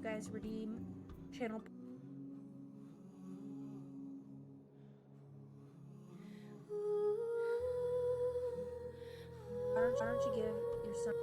guys redeem channel. Why don't you give your son?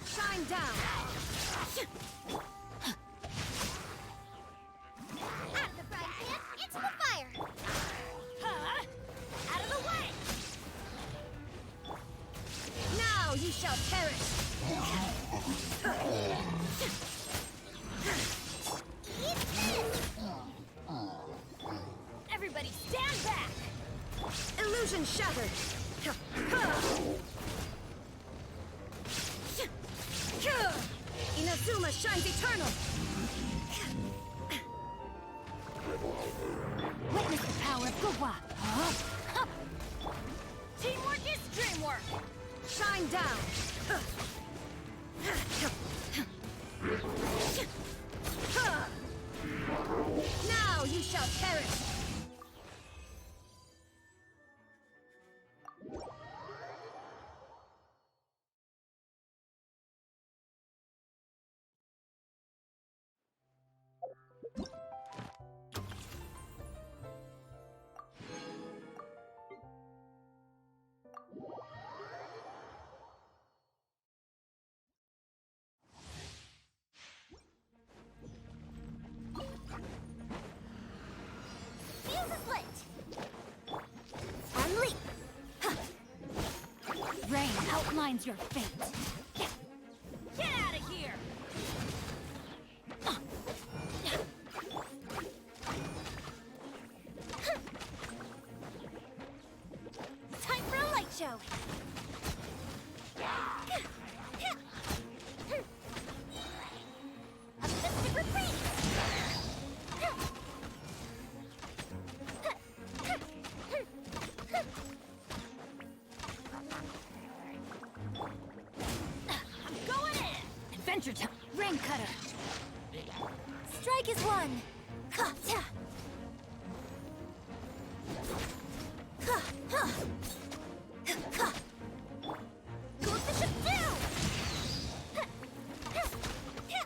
Shine down! Out of the frying pan, into the fire! Huh? Out of the way! Now you shall perish! Eat this! Everybody stand back! Illusion shattered! Inazuma shines eternal! Witness the power of Gugwa! Huh? Teamwork is dreamwork! Shine down! Now you shall perish! outlines your fate. Get out of here! Time for a light show. A mystic retreat. I'm going in. Adventure time. Rain cutter. Strike is one. Ha, ta. Ha, ha. Ha. Goes the ship down. Ha, ha, ha, ha,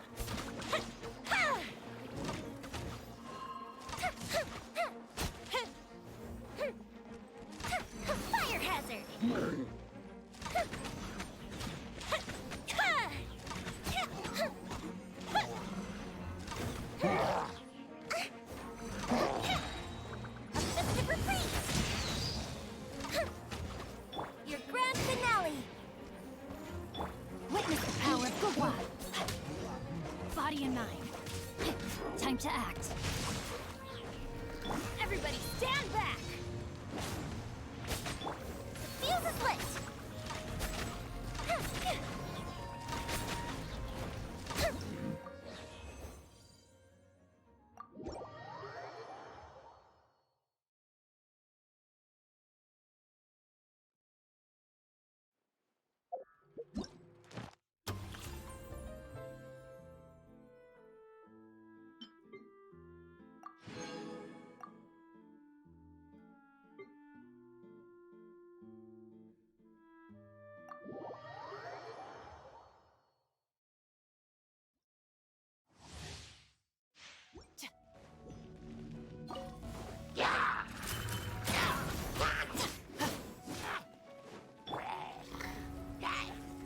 ha. Ha, ha, ha, ha, ha, ha. Fire hazard. Ha, ha, ha, ha, ha, ha. A mystic retreat. Your grand finale. Witness the power of Gugwa. Body and mind. Time to act. Everybody stand back. The fuse is lit.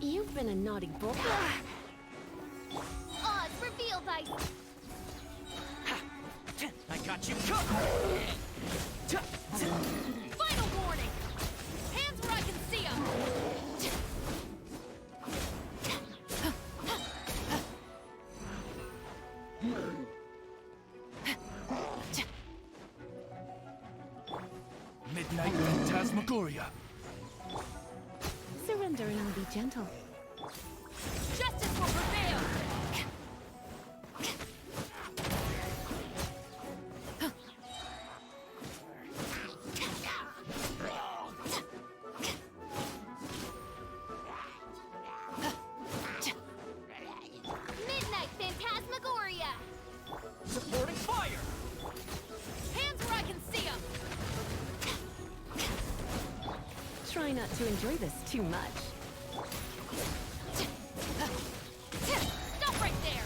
You've been a naughty boy. Odds revealed by... I got you covered! Final warning! Hands where I can see them! Midnight Phantasmagoria. Surrender and I'll be gentle. Justice will prevail! Midnight Phantasmagoria! Supporting fire! Hands where I can see them! Try not to enjoy this too much. Stop right there!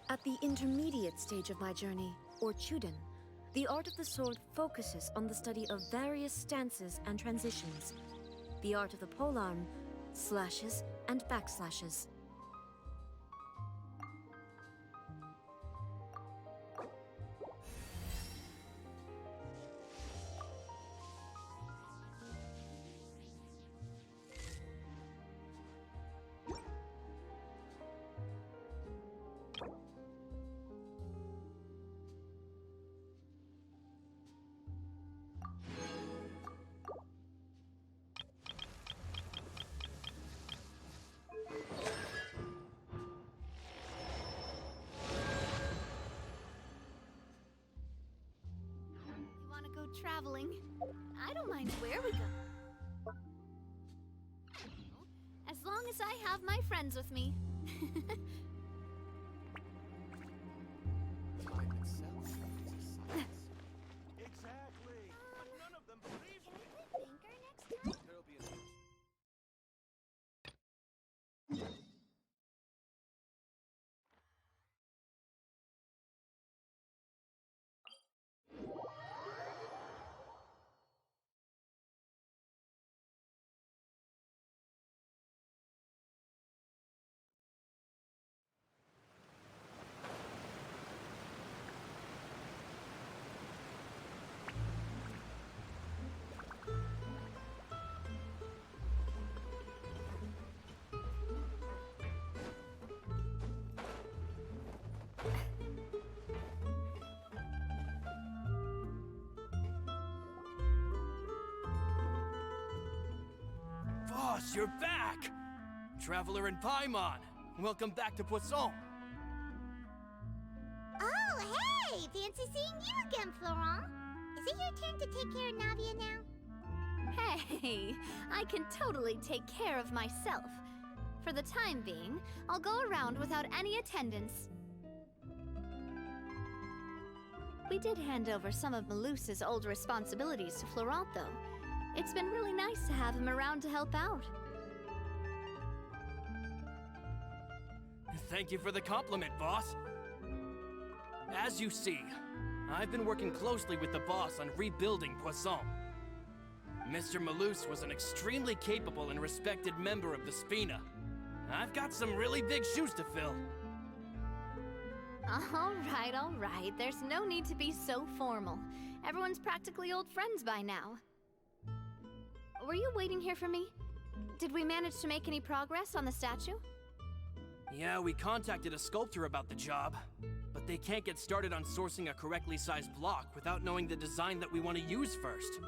At the intermediate stage of my journey, or Chuden, the art of the sword focuses on the study of various stances and transitions. The art of the polearm, slashes and backslashes. Traveling. I don't mind where we go. As long as I have my friends with me. Time itself is a science. Exactly. None of them believe Can we play Banker next time? there'll be a Boss, you're back! Traveler in Paimon, welcome back to Poisson. Oh, hey! Fancy seeing you again, Florent. Is it your turn to take care of Navia now? Hey, I can totally take care of myself. For the time being, I'll go around without any attendance. We did hand over some of Malus's old responsibilities to Florent, though. It's been really nice to have him around to help out. Thank you for the compliment, boss. As you see, I've been working closely with the boss on rebuilding Poisson. Mr. Malus was an extremely capable and respected member of the Spina. I've got some really big shoes to fill. All right. There's no need to be so formal. Everyone's practically old friends by now. Were you waiting here for me? Did we manage to make any progress on the statue? Yeah, we contacted a sculptor about the job, but they can't get started on sourcing a correctly sized block without knowing the design that we want to use first.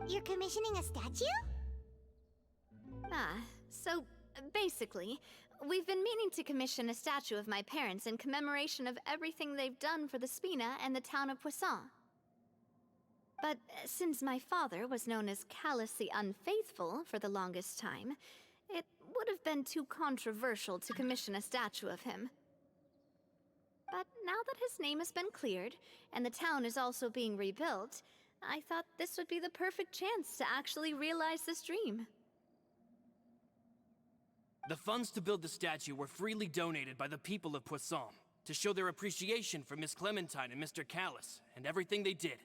You're commissioning a statue? So basically, we've been meaning to commission a statue of my parents in commemoration of everything they've done for the Spina and the town of Poisson. But since my father was known as callously unfaithful for the longest time, it would have been too controversial to commission a statue of him. But now that his name has been cleared, and the town is also being rebuilt, I thought this would be the perfect chance to actually realize this dream. The funds to build the statue were freely donated by the people of Poisson to show their appreciation for Miss Clementine and Mr. Callis and everything they did.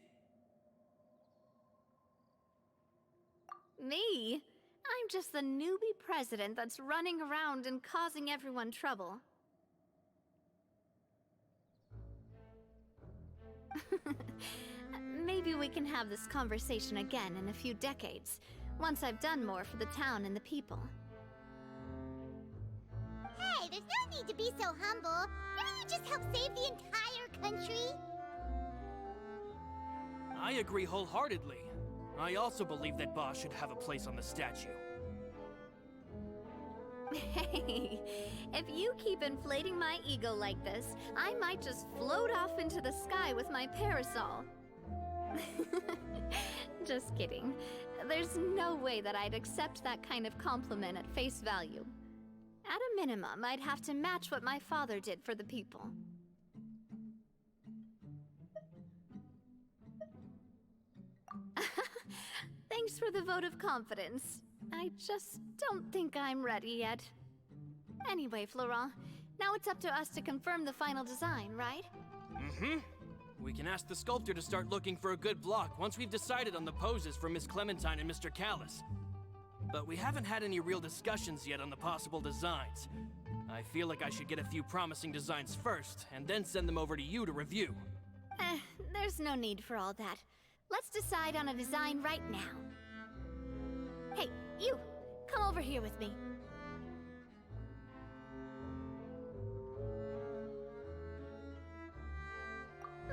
Me? I'm just the newbie president that's running around and causing everyone trouble. Maybe we can have this conversation again in a few decades, once I've done more for the town and the people. Hey, there's no need to be so humble. Why don't you just help save the entire country? I agree wholeheartedly. I also believe that Boss should have a place on the statue. Hey, if you keep inflating my ego like this, I might just float off into the sky with my parasol. Just kidding. There's no way that I'd accept that kind of compliment at face value. At a minimum, I'd have to match what my father did for the people. Thanks for the vote of confidence. I just don't think I'm ready yet. Anyway, Florent, now it's up to us to confirm the final design, right? Mm-hmm. We can ask the sculptor to start looking for a good block once we've decided on the poses for Miss Clementine and Mr. Callis. But we haven't had any real discussions yet on the possible designs. I feel like I should get a few promising designs first, and then send them over to you to review. There's no need for all that. Let's decide on a design right now. Hey, you! Come over here with me.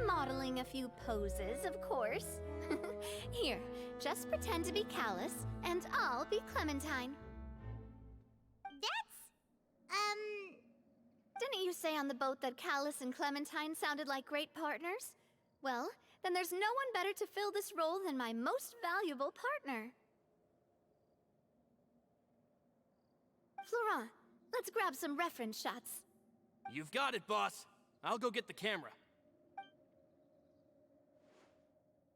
Modeling a few poses, of course. Here, just pretend to be Callis, and I'll be Clementine. Didn't you say on the boat that Callis and Clementine sounded like great partners? Well, then there's no one better to fill this role than my most valuable partner. Florent, let's grab some reference shots. You've got it, boss. I'll go get the camera.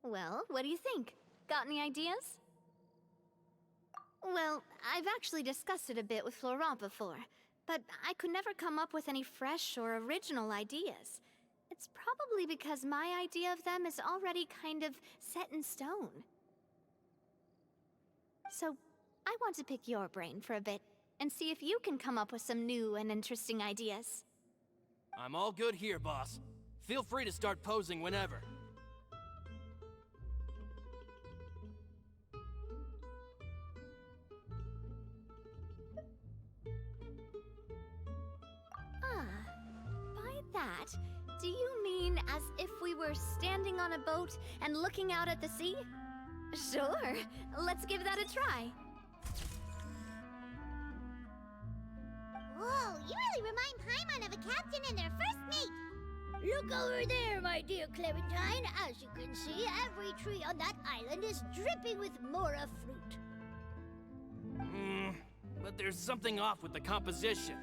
Well, what do you think? Got any ideas? Well, I've actually discussed it a bit with Florent before, but I could never come up with any fresh or original ideas. It's probably because my idea of them is already kind of set in stone. So, I want to pick your brain for a bit, and see if you can come up with some new and interesting ideas. I'm all good here, boss. Feel free to start posing whenever. By that, do you mean as if we were standing on a boat and looking out at the sea? Sure, let's give that a try. Whoa, you really remind Paimon of a captain and their first mate. Look over there, my dear Clementine. As you can see, every tree on that island is dripping with mora fruit. But there's something off with the composition.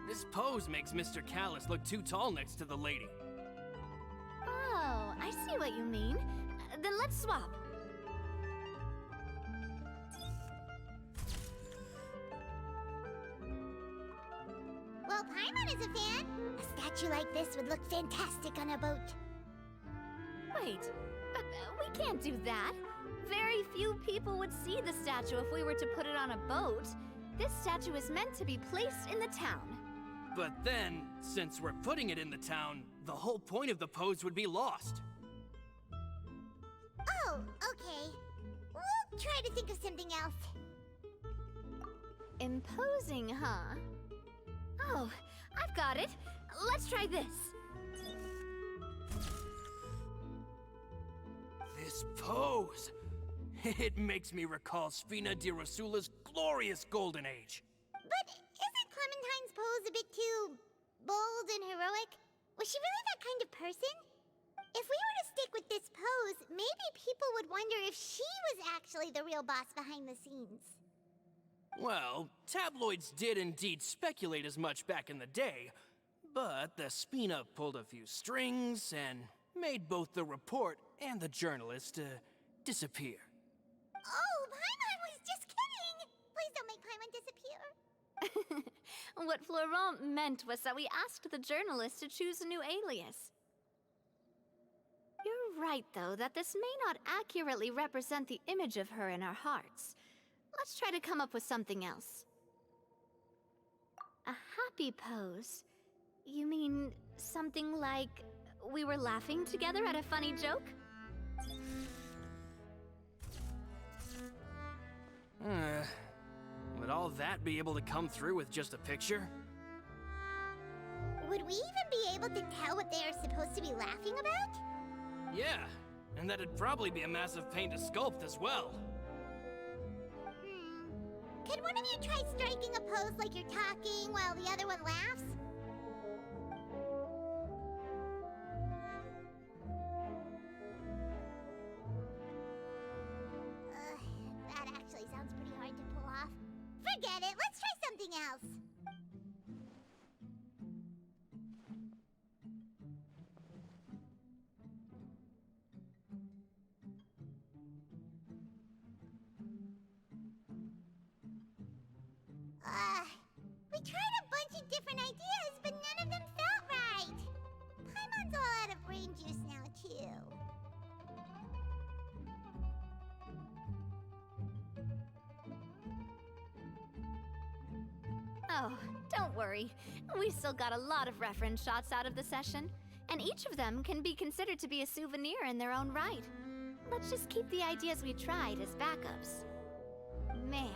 This pose makes Mr. Callis look too tall next to the lady. Oh, I see what you mean. Then let's swap. Well, Paimon is a fan. A statue like this would look fantastic on a boat. Wait, but we can't do that. Very few people would see the statue if we were to put it on a boat. This statue is meant to be placed in the town. But then, since we're putting it in the town, the whole point of the pose would be lost. Oh, okay. We'll try to think of something else. Imposing, huh? Oh, I've got it. Let's try this. This pose! It makes me recall Spina di Rosula's glorious golden age. But isn't Clementine's pose a bit too bold and heroic? Was she really that kind of person? If we were to stick with this pose, maybe people would wonder if she was actually the real boss behind the scenes. Well, tabloids did indeed speculate as much back in the day, but the Spina pulled a few strings and made both the report and the journalist disappear. Oh, Paimon was just kidding! Please don't make Paimon disappear. What Florent meant was that we asked the journalist to choose a new alias. You're right, though, that this may not accurately represent the image of her in our hearts. Let's try to come up with something else. A happy pose? You mean something like we were laughing together at a funny joke? Would all that be able to come through with just a picture? Would we even be able to tell what they are supposed to be laughing about? Yeah, and that'd probably be a massive pain to sculpt as well. Could one of you try striking a pose like you're talking while the other one laughs? That actually sounds pretty hard to pull off. Forget it, let's try something else. different ideas, but none of them felt right. Paimon's all out of brain juice now, too. Oh, don't worry. We still got a lot of reference shots out of the session, and each of them can be considered to be a souvenir in their own right. Let's just keep the ideas we tried as backups. Man,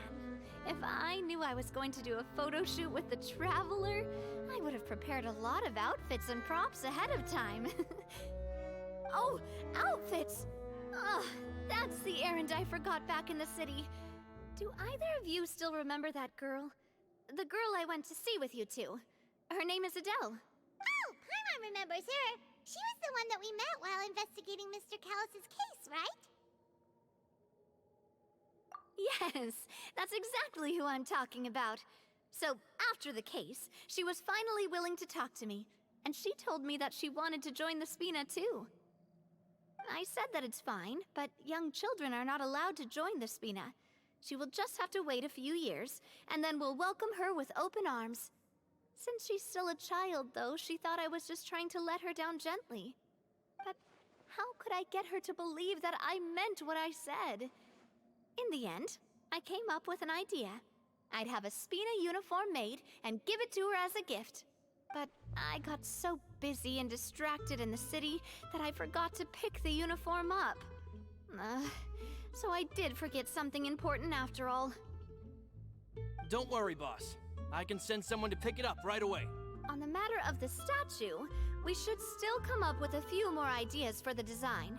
if I knew I was going to do a photo shoot with the Traveler, I would have prepared a lot of outfits and props ahead of time. Oh, outfits! Ugh, that's the errand I forgot back in the city. Do either of you still remember that girl? The girl I went to see with you two. Her name is Adele. Oh, Paimon remembers her. She was the one that we met while investigating Mr. Callus's case, right? Yes, that's exactly who I'm talking about. So, after the case, she was finally willing to talk to me, and she told me that she wanted to join the Spina too. I said that it's fine, but young children are not allowed to join the Spina. She will just have to wait a few years, and then we'll welcome her with open arms. Since she's still a child, though, she thought I was just trying to let her down gently. But how could I get her to believe that I meant what I said? In the end, I came up with an idea. I'd have a Spina uniform made and give it to her as a gift. But I got so busy and distracted in the city that I forgot to pick the uniform up. So I did forget something important after all. Don't worry, boss. I can send someone to pick it up right away. On the matter of the statue, we should still come up with a few more ideas for the design.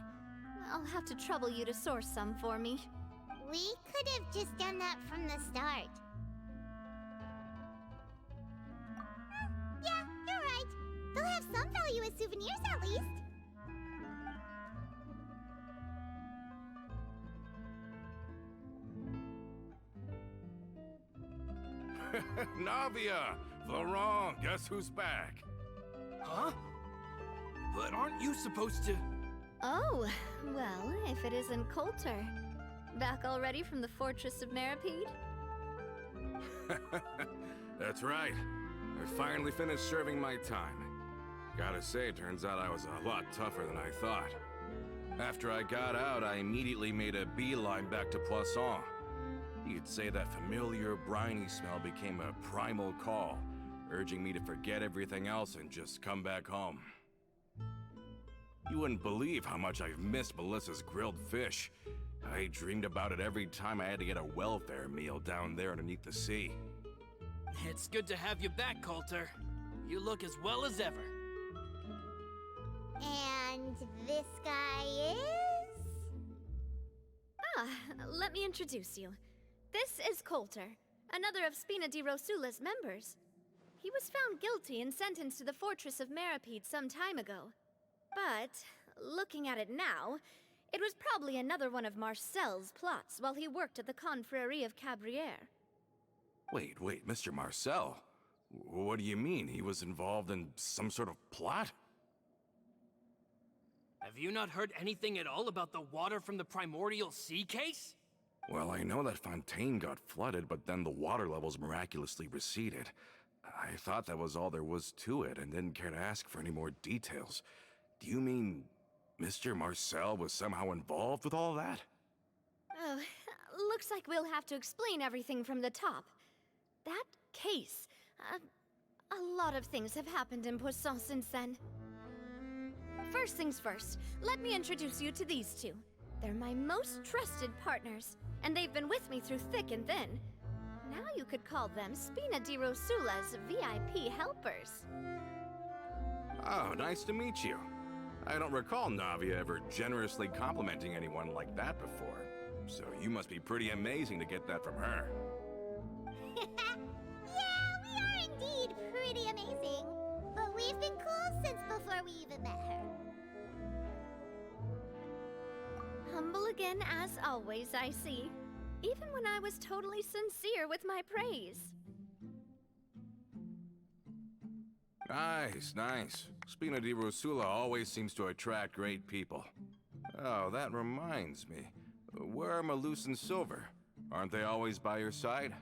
I'll have to trouble you to source some for me. We could have just done that from the start. Yeah, you're right. They'll have some value as souvenirs at least. Navia! Laurent, guess who's back? Huh? But aren't you supposed to... Oh, well, if it isn't Coulter. Back already from the Fortress of Meripede? That's right. I finally finished serving my time. Gotta say, turns out I was a lot tougher than I thought. After I got out, I immediately made a beeline back to Poisson. You could say that familiar, briny smell became a primal call, urging me to forget everything else and just come back home. You wouldn't believe how much I've missed Melissa's grilled fish. I dreamed about it every time I had to get a welfare meal down there underneath the sea. It's good to have you back, Coulter. You look as well as ever. And this guy is? Let me introduce you. This is Coulter, another of Spina di Rosula's members. He was found guilty and sentenced to the Fortress of Meripede some time ago. But, looking at it now, it was probably another one of Marcel's plots while he worked at the Confrérie of Cabrières. Wait, Mr. Marcel? What do you mean? He was involved in some sort of plot? Have you not heard anything at all about the water from the primordial sea case? Well, I know that Fontaine got flooded, but then the water levels miraculously receded. I thought that was all there was to it and didn't care to ask for any more details. Do you mean Mr. Marcel was somehow involved with all that? Oh, looks like we'll have to explain everything from the top. That case, a lot of things have happened in Poisson since then. First things first, let me introduce you to these two. They're my most trusted partners, and they've been with me through thick and thin. Now you could call them Spina di Rosula's VIP helpers. Oh, nice to meet you. I don't recall Navia ever generously complimenting anyone like that before. So you must be pretty amazing to get that from her. Yeah, we are indeed pretty amazing. But we've been cool since before we even met her. Humble again as always, I see. Even when I was totally sincere with my praise. Nice. Spina di Rosula always seems to attract great people. Oh, that reminds me. Where are Malus and Silver? Aren't they always by your side?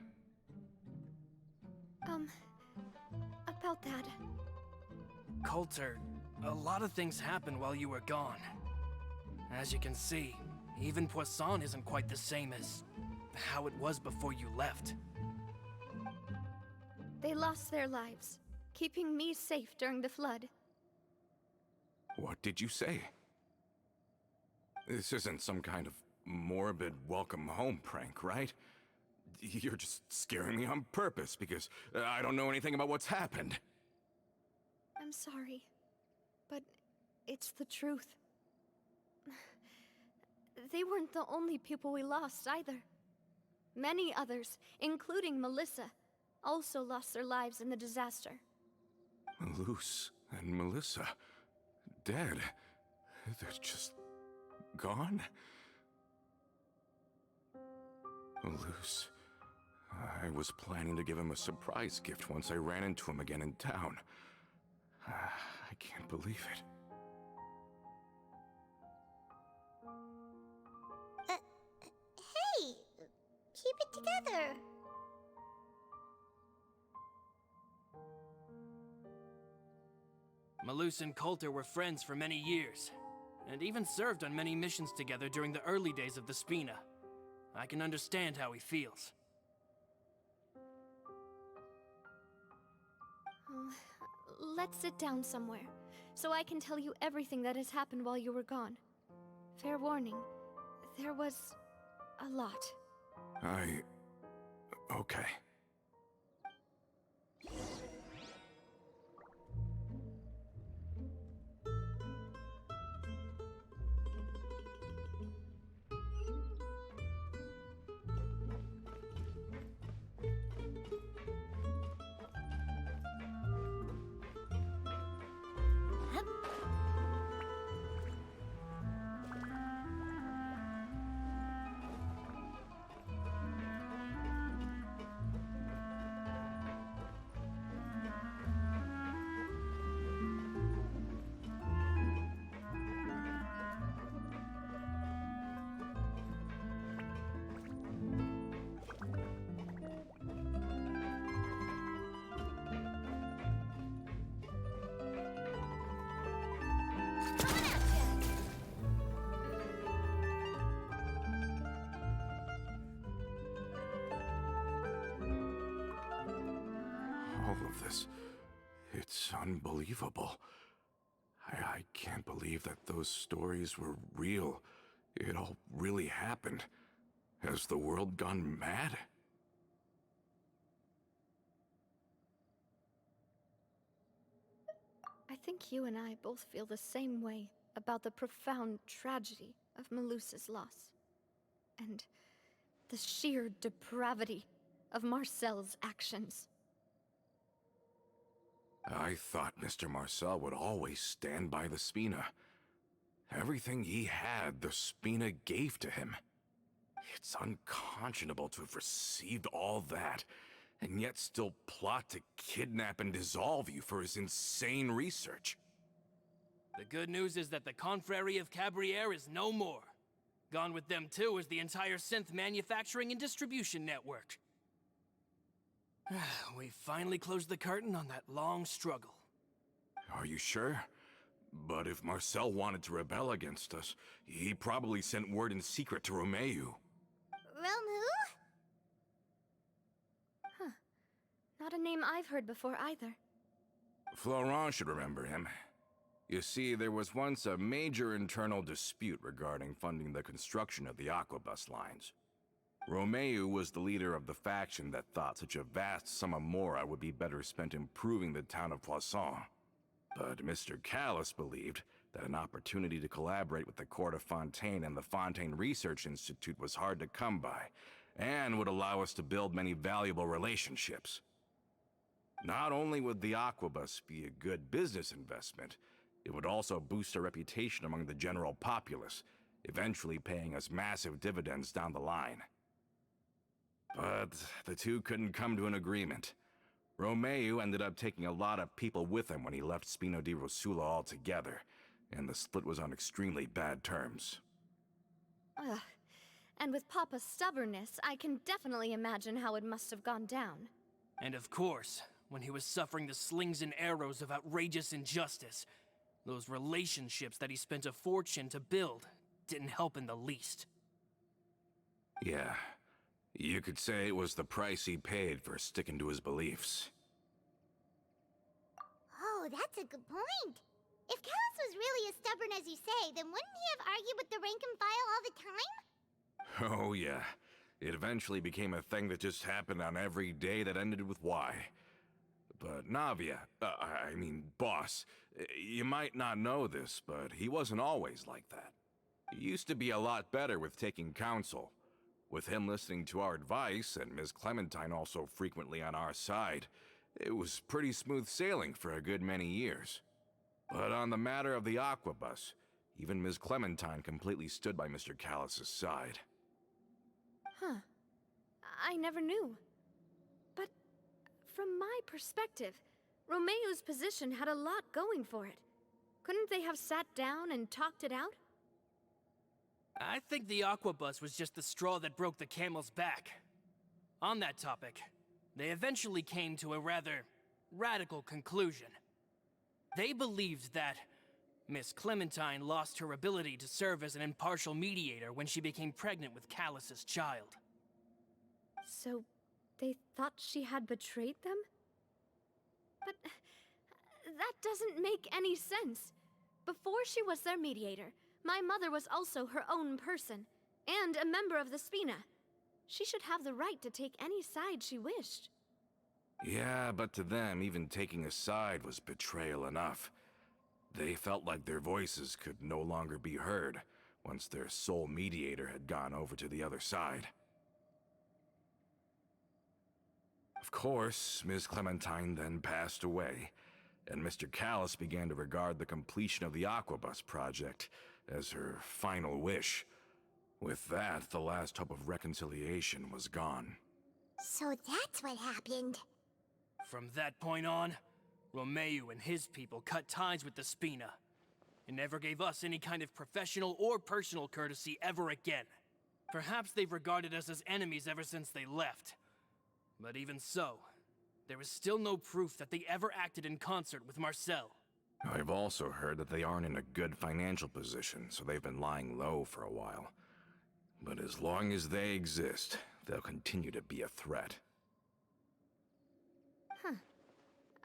about that? Coulter, a lot of things happened while you were gone. As you can see, even Poisson isn't quite the same as how it was before you left. They lost their lives, keeping me safe during the flood. What did you say? This isn't some kind of morbid welcome home prank, right? You're just scaring me on purpose because I don't know anything about what's happened. I'm sorry, but it's the truth. They weren't the only people we lost either. Many others, including Melissa, also lost their lives in the disaster. Luce and Melissa, dead. They're just gone? Luce, I was planning to give him a surprise gift once I ran into him again in town. I can't believe it. Hey! Keep it together! Malus and Coulter were friends for many years, and even served on many missions together during the early days of the Spina. I can understand how he feels. Let's sit down somewhere, so I can tell you everything that has happened while you were gone. Fair warning, there was a lot. Okay. All of this, it's unbelievable. I can't believe that those stories were real. It all really happened. Has the world gone mad? I think you and I both feel the same way about the profound tragedy of Melusa's loss. And the sheer depravity of Marcel's actions. I thought Mr. Marcel would always stand by the Spina. Everything he had, the Spina gave to him. It's unconscionable to have received all that, and yet still plot to kidnap and dissolve you for his insane research. The good news is that the Confrérie of Cabriere is no more. Gone with them too is the entire synth manufacturing and distribution network. We finally closed the curtain on that long struggle. Are you sure? But if Marcel wanted to rebel against us, he probably sent word in secret to Romeu. Romu? Not a name I've heard before either. Florent should remember him. You see, there was once a major internal dispute regarding funding the construction of the Aquabus lines. Romeu was the leader of the faction that thought such a vast sum of mora would be better spent improving the town of Poisson. But Mr. Callis believed that an opportunity to collaborate with the Court of Fontaine and the Fontaine Research Institute was hard to come by, and would allow us to build many valuable relationships. Not only would the Aquabus be a good business investment, it would also boost our reputation among the general populace, eventually paying us massive dividends down the line. But the two couldn't come to an agreement. Romeu ended up taking a lot of people with him when he left Spino di Rosula altogether, and the split was on extremely bad terms. Ugh. And with Papa's stubbornness, I can definitely imagine how it must have gone down. And of course, when he was suffering the slings and arrows of outrageous injustice. Those relationships that he spent a fortune to build didn't help in the least. Yeah, you could say it was the price he paid for sticking to his beliefs. Oh, that's a good point. If Callus was really as stubborn as you say, then wouldn't he have argued with the rank and file all the time? Oh yeah, it eventually became a thing that just happened on every day that ended with Y. But Navia, boss, you might not know this, but he wasn't always like that. He used to be a lot better with taking counsel. With him listening to our advice, and Ms. Clementine also frequently on our side, it was pretty smooth sailing for a good many years. But on the matter of the Aquabus, even Ms. Clementine completely stood by Mr. Callus's side. Huh. I never knew. But from my perspective, Romeo's position had a lot going for it. Couldn't they have sat down and talked it out? I think the Aquabus was just the straw that broke the camel's back. On that topic, they eventually came to a rather radical conclusion. They believed that Miss Clementine lost her ability to serve as an impartial mediator when she became pregnant with Callus's child. So, they thought she had betrayed them? But that doesn't make any sense. Before she was their mediator, my mother was also her own person, and a member of the Spina. She should have the right to take any side she wished. Yeah, but to them, even taking a side was betrayal enough. They felt like their voices could no longer be heard once their sole mediator had gone over to the other side. Of course, Ms. Clementine then passed away, and Mr. Callus began to regard the completion of the Aquabus project as her final wish. With that, the last hope of reconciliation was gone. So that's what happened. From that point on, Romeo and his people cut ties with the Spina, and never gave us any kind of professional or personal courtesy ever again. Perhaps they've regarded us as enemies ever since they left. But even so, there is still no proof that they ever acted in concert with Marcel. I've also heard that they aren't in a good financial position, so they've been lying low for a while. But as long as they exist, they'll continue to be a threat. Huh.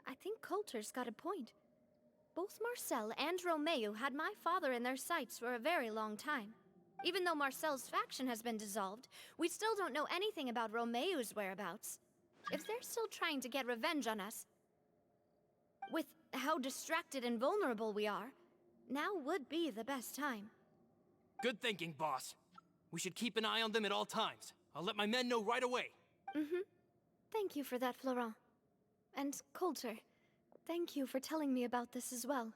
I think Coulter's got a point. Both Marcel and Romeo had my father in their sights for a very long time. Even though Marcel's faction has been dissolved, we still don't know anything about Romeo's whereabouts. If they're still trying to get revenge on us, with how distracted and vulnerable we are, now would be the best time. Good thinking, boss. We should keep an eye on them at all times. I'll let my men know right away. Thank you for that, Florent. And Coulter, thank you for telling me about this as well.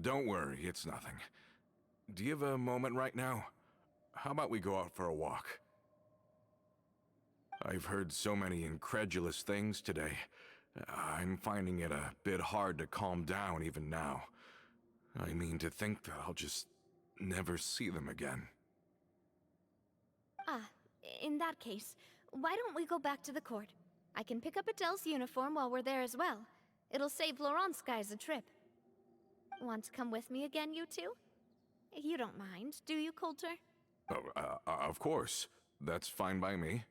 Don't worry, it's nothing. Do you have a moment right now? How about we go out for a walk? I've heard so many incredulous things today. I'm finding it a bit hard to calm down even now. I mean, to think that I'll just never see them again. Ah, in that case, why don't we go back to the court? I can pick up Adele's uniform while we're there as well. It'll save Laurent's guys a trip. Want to come with me again, you two? You don't mind, do you, Coulter? Oh, of course. That's fine by me.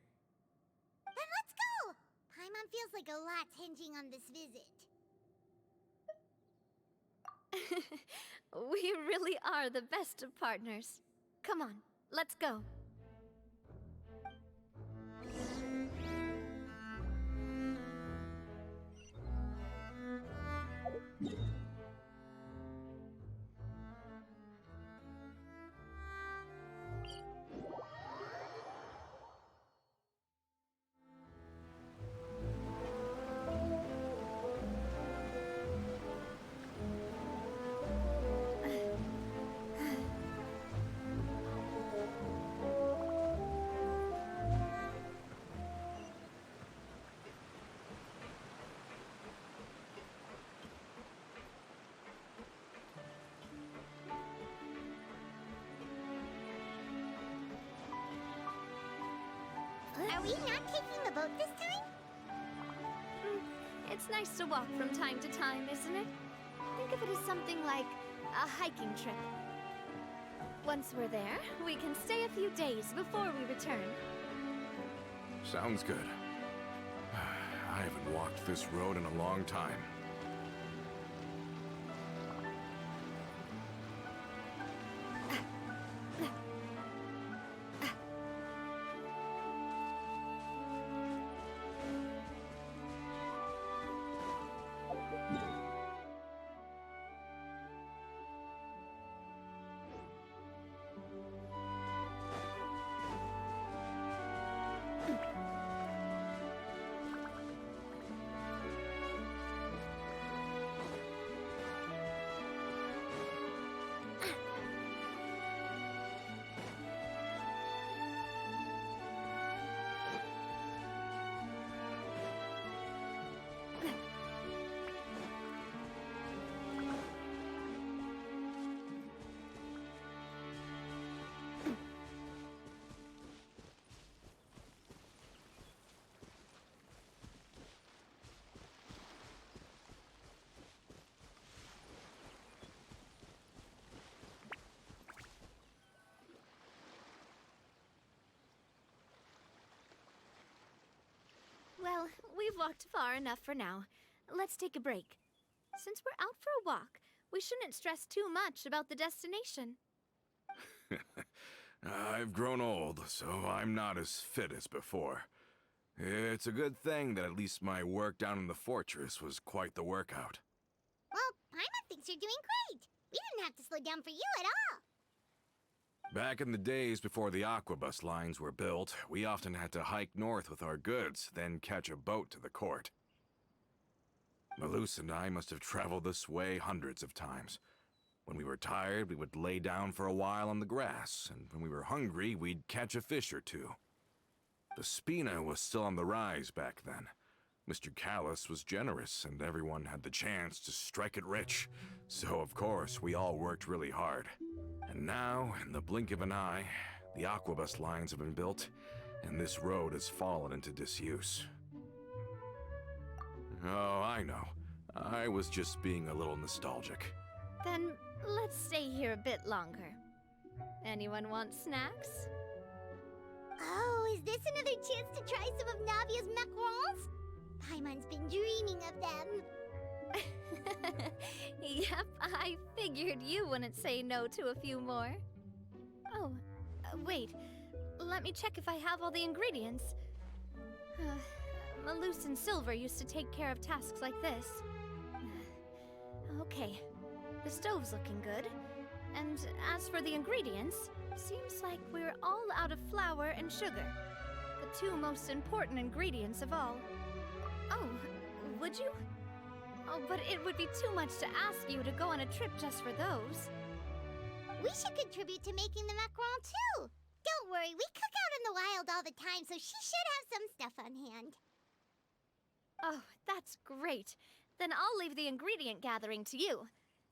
Then let's go! Paimon feels like a lot's hinging on this visit. We really are the best of partners. Come on, let's go. Are we not taking the boat this time? It's nice to walk from time to time, isn't it? Think of it as something like a hiking trip. Once we're there, we can stay a few days before we return. Sounds good. I haven't walked this road in a long time. Well, we've walked far enough for now. Let's take a break. Since we're out for a walk, we shouldn't stress too much about the destination. I've grown old, so I'm not as fit as before. It's a good thing that at least my work down in the fortress was quite the workout. Well, Paimon thinks you're doing great. We didn't have to slow down for you at all. Back in the days before the aquabus lines were built, we often had to hike north with our goods, then catch a boat to the court. Malus and I must have traveled this way hundreds of times. When we were tired, we would lay down for a while on the grass, and when we were hungry, we'd catch a fish or two. The Spina was still on the rise back then. Mr. Callus was generous, and everyone had the chance to strike it rich. So, of course, we all worked really hard. And now, in the blink of an eye, the aquabus lines have been built, and this road has fallen into disuse. Oh, I know. I was just being a little nostalgic. Then let's stay here a bit longer. Anyone want snacks? Oh, is this another chance to try some of Navia's macarons? Paimon's been dreaming of them. Yep, I figured you wouldn't say no to a few more. Oh, wait. Let me check if I have all the ingredients. Malus and Silver used to take care of tasks like this. Okay, the stove's looking good. And as for the ingredients, seems like we're all out of flour and sugar. The two most important ingredients of all. Oh, would you? Oh, but it would be too much to ask you to go on a trip just for those. We should contribute to making the macaron too. Don't worry, we cook out in the wild all the time, so she should have some stuff on hand. Oh, that's great. Then I'll leave the ingredient gathering to you.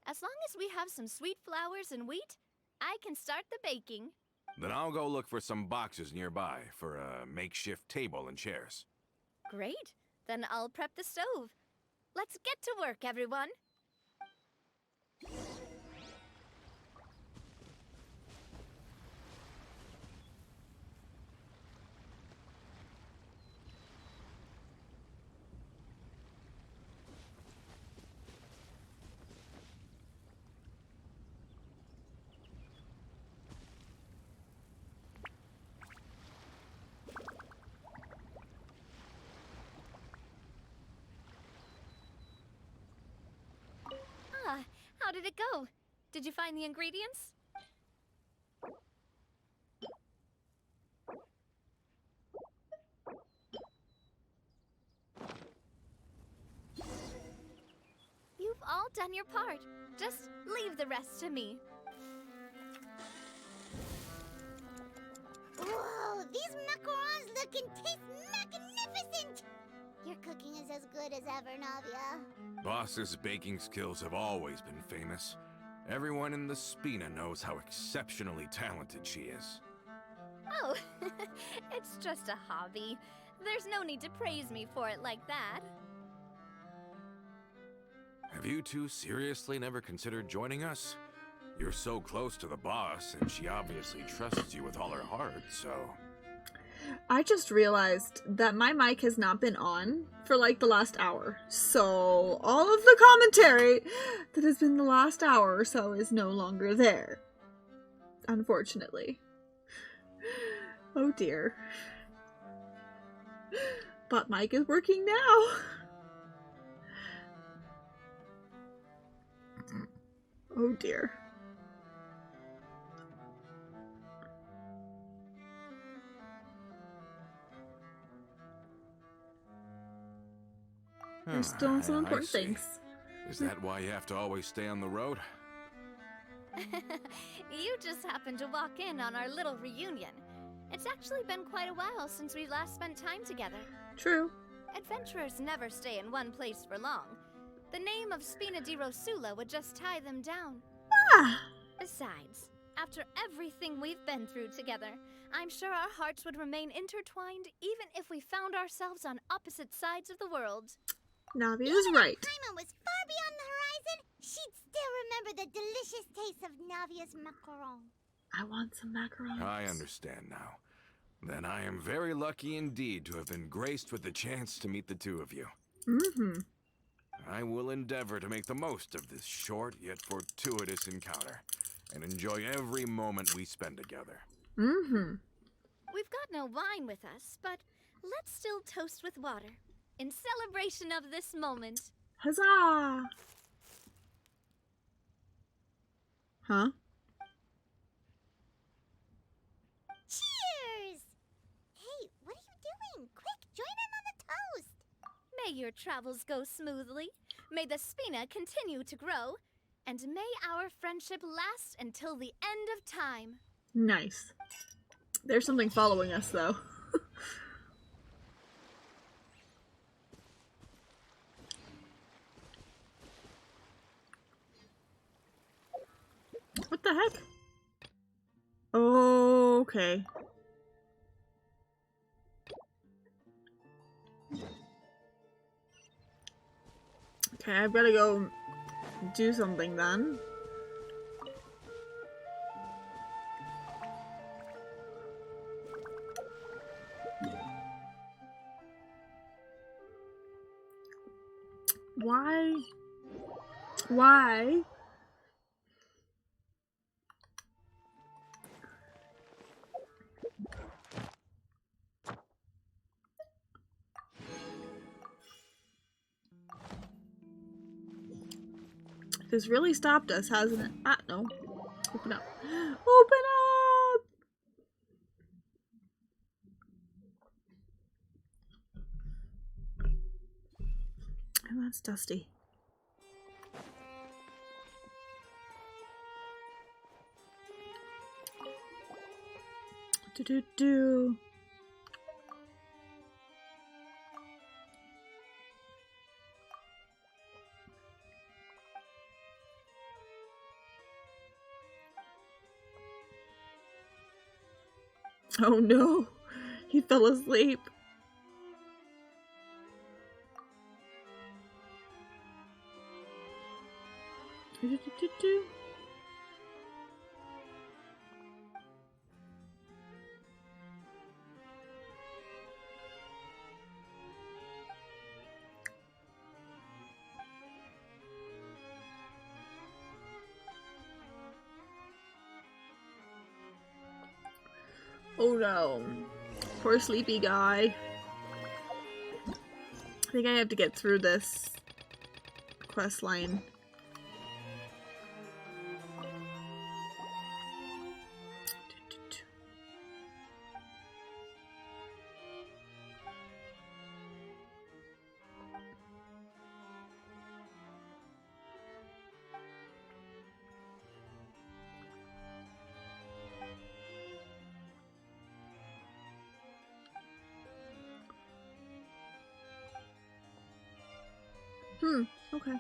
As long as we have some sweet flours and wheat, I can start the baking. Then I'll go look for some boxes nearby for a makeshift table and chairs. Great. Then I'll prep the stove. Let's get to work, everyone. How did it go? Did you find the ingredients? You've all done your part. Just leave the rest to me. Whoa, these macarons look and taste magnificent! Your cooking is as good as ever, Navia. Boss's baking skills have always been famous. Everyone in the Spina knows how exceptionally talented she is. Oh, it's just a hobby. There's no need to praise me for it like that. Have you two seriously never considered joining us? You're so close to the boss, and she obviously trusts you with all her heart, so... I just realized that my mic has not been on for like the last hour. So all of the commentary that has been the last hour or so is no longer there. Unfortunately. Oh dear. But mic is working now. Oh dear. They're still some important things. Is that why you have to always stay on the road? You just happened to walk in on our little reunion. It's actually been quite a while since we last spent time together. True. Adventurers never stay in one place for long. The name of Spina di Rosula would just tie them down. Ah! Besides, after everything we've been through together, I'm sure our hearts would remain intertwined even if we found ourselves on opposite sides of the world. Navia is right. Paimon was far beyond the horizon, she'd still remember the delicious taste of Navia's macaron. I want some macarons. I understand now. Then I am very lucky indeed to have been graced with the chance to meet the two of you. Mm-hmm. I will endeavor to make the most of this short yet fortuitous encounter, and enjoy every moment we spend together. Mm-hmm. We've got no wine with us, but let's still toast with water, in celebration of this moment. Huzzah! Huh? Cheers! Hey, what are you doing? Quick, join in on the toast! May your travels go smoothly, may the Spina continue to grow, and may our friendship last until the end of time. Nice. There's something following us, though. What the heck? Okay. Okay, I've got to go do something then. Why? Why? This really stopped us, hasn't it? Ah, no. Open up. Open up! And that's Dusty. Do-do-do. Oh no, he fell asleep. Do-do-do-do. Oh no. Poor sleepy guy. I think I have to get through this quest line. Okay.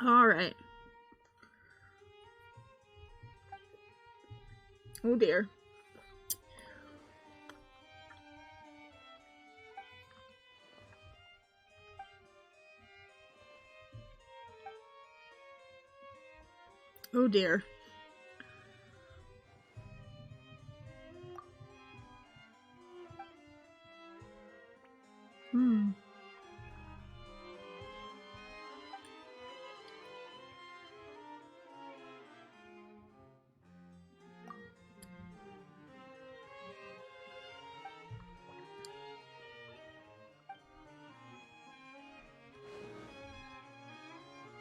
All right. Oh dear. Oh dear. Hmm.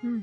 Hmm.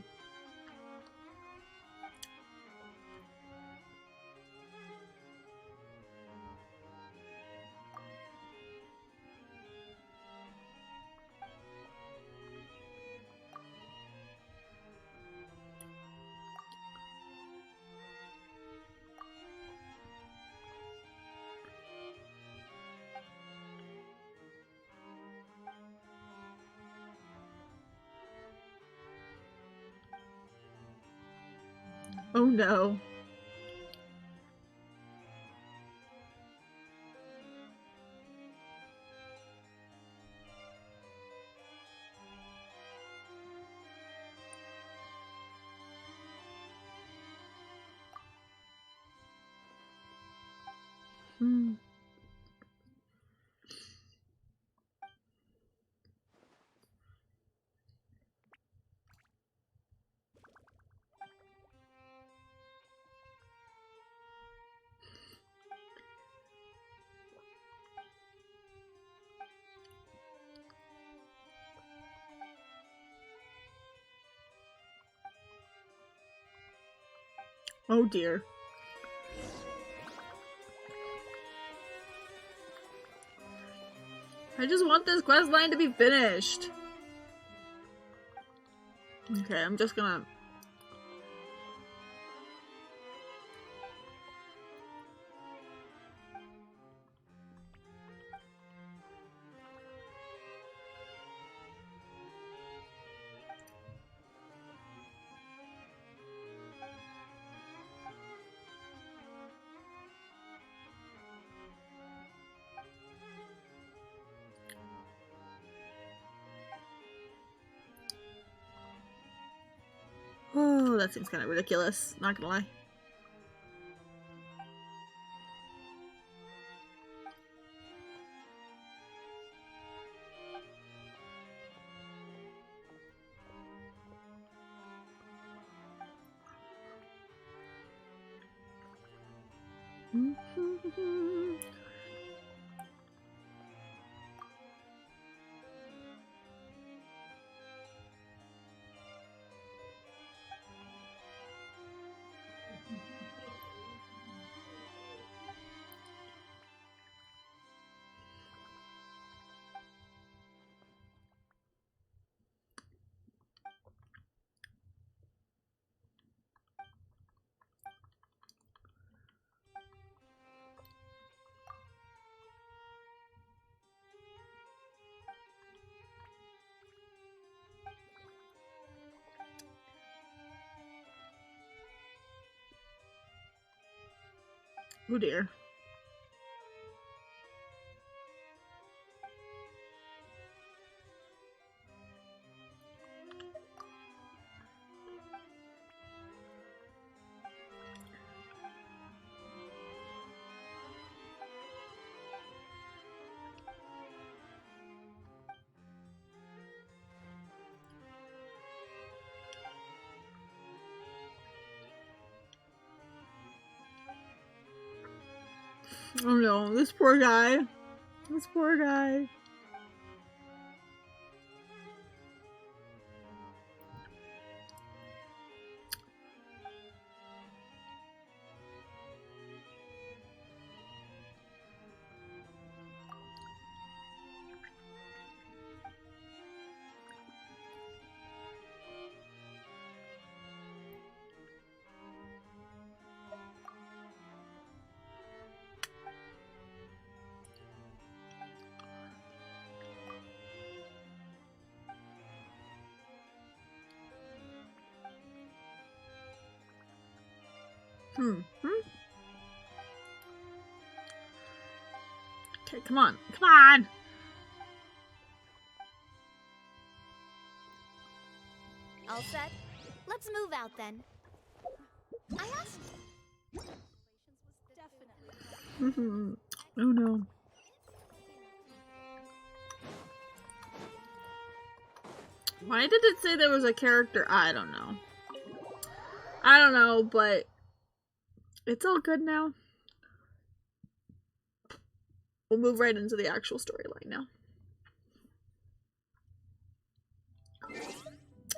Oh no. Hmm. Oh dear. I just want this quest line to be finished. Okay, I'm just gonna... Oh, that seems kind of ridiculous. Not gonna lie. Oh dear. Oh no, this poor guy. This poor guy. Okay, come on. Come on! All set? Let's move out then. I asked. Oh no. Why did it say there was a character? I don't know. I don't know, but it's all good now. We'll move right into the actual storyline now.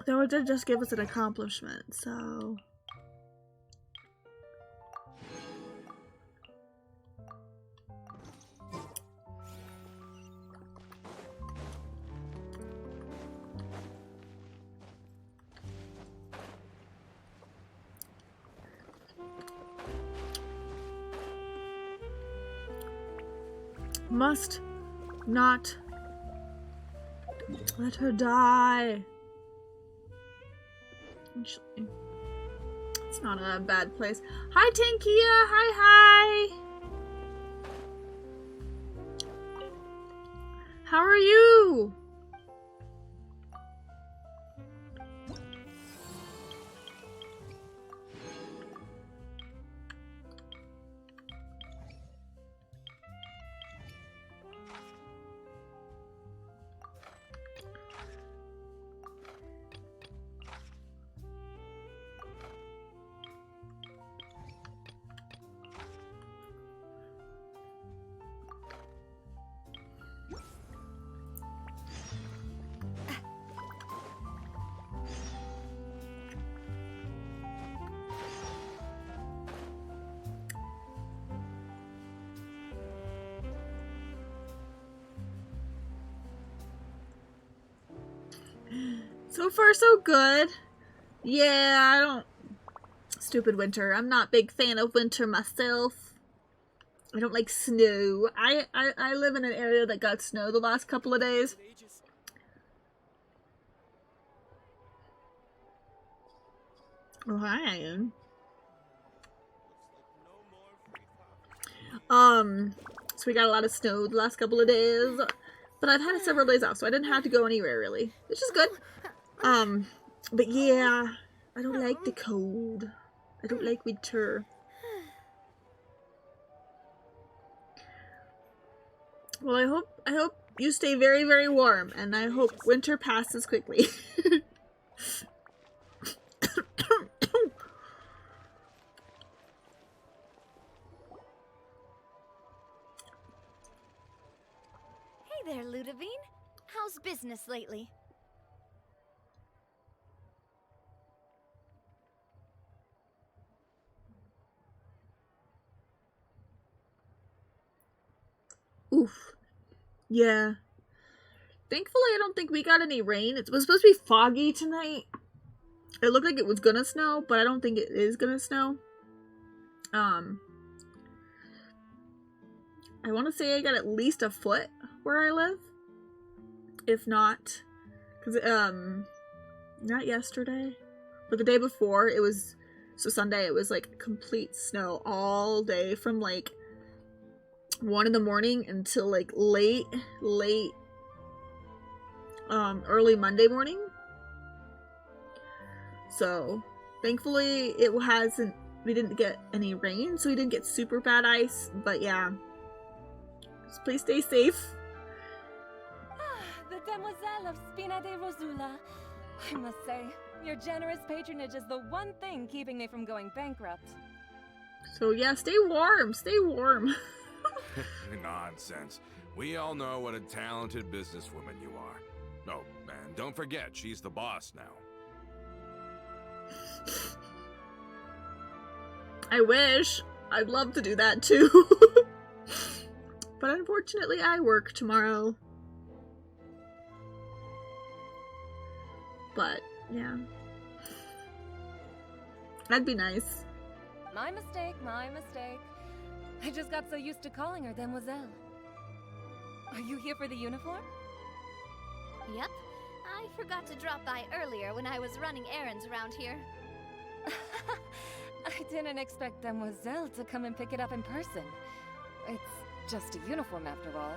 Though it did just give us an accomplishment, so... Must not let her die. It's not a bad place. Hi, Tankia. Hi. How are you? So far, so good. Yeah, I don't... Stupid winter. I'm not a big fan of winter myself. I don't like snow. I live in an area that got snow the last couple of days. Oh, hi, Ian. So we got a lot of snow the last couple of days. But I've had several days off, so I didn't have to go anywhere, really. Which is good. But yeah, I don't like the cold. I don't like winter. Well, I hope you stay very, very warm, and I hope winter passes quickly. Hey there, Ludovine. How's business lately? Oof. Yeah. Thankfully, I don't think we got any rain. It was supposed to be foggy tonight. It looked like it was gonna snow, but I don't think it is gonna snow. I want to say I got at least a foot where I live. If not, because, not yesterday, but the day before, it was, so Sunday, it was like complete snow all day from like 1 in the morning until like late, early Monday morning. So, thankfully, we didn't get any rain, so we didn't get super bad ice, but yeah. Just please stay safe. The Demoiselle of Spina de Rosula. I must say, your generous patronage is the one thing keeping me from going bankrupt. So yeah, stay warm, stay warm. Nonsense. We all know what a talented businesswoman you are. Oh, and don't forget, she's the boss now. I wish. I'd love to do that too. But unfortunately, I work tomorrow. But, yeah. That'd be nice. My mistake, my mistake. I just got so used to calling her Demoiselle. Are you here for the uniform? Yep. I forgot to drop by earlier when I was running errands around here. I didn't expect Demoiselle to come and pick it up in person. It's just a uniform after all.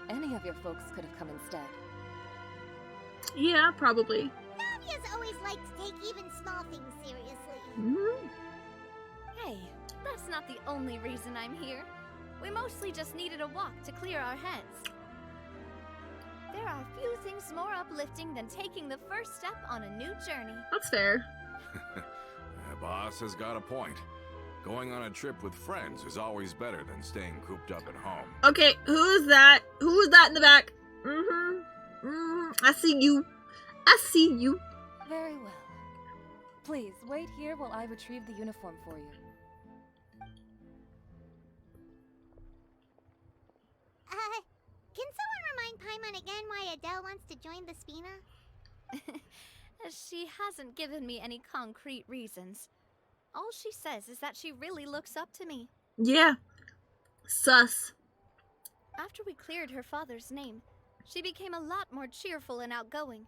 Any of your folks could have come instead. Yeah, probably. Navia's always liked to take even small things seriously. Mhm. Hey, that's not the only reason I'm here. We mostly just needed a walk to clear our heads. There are few things more uplifting than taking the first step on a new journey. That's fair. The boss has got a point. Going on a trip with friends is always better than staying cooped up at home. Okay, who's that? Who's that in the back? I see you. I see you. Very well. Please, wait here while I retrieve the uniform for you. Can someone remind Paimon again why Adele wants to join the Spina? She hasn't given me any concrete reasons. All she says is that she really looks up to me. Yeah. Sus. After we cleared her father's name, she became a lot more cheerful and outgoing.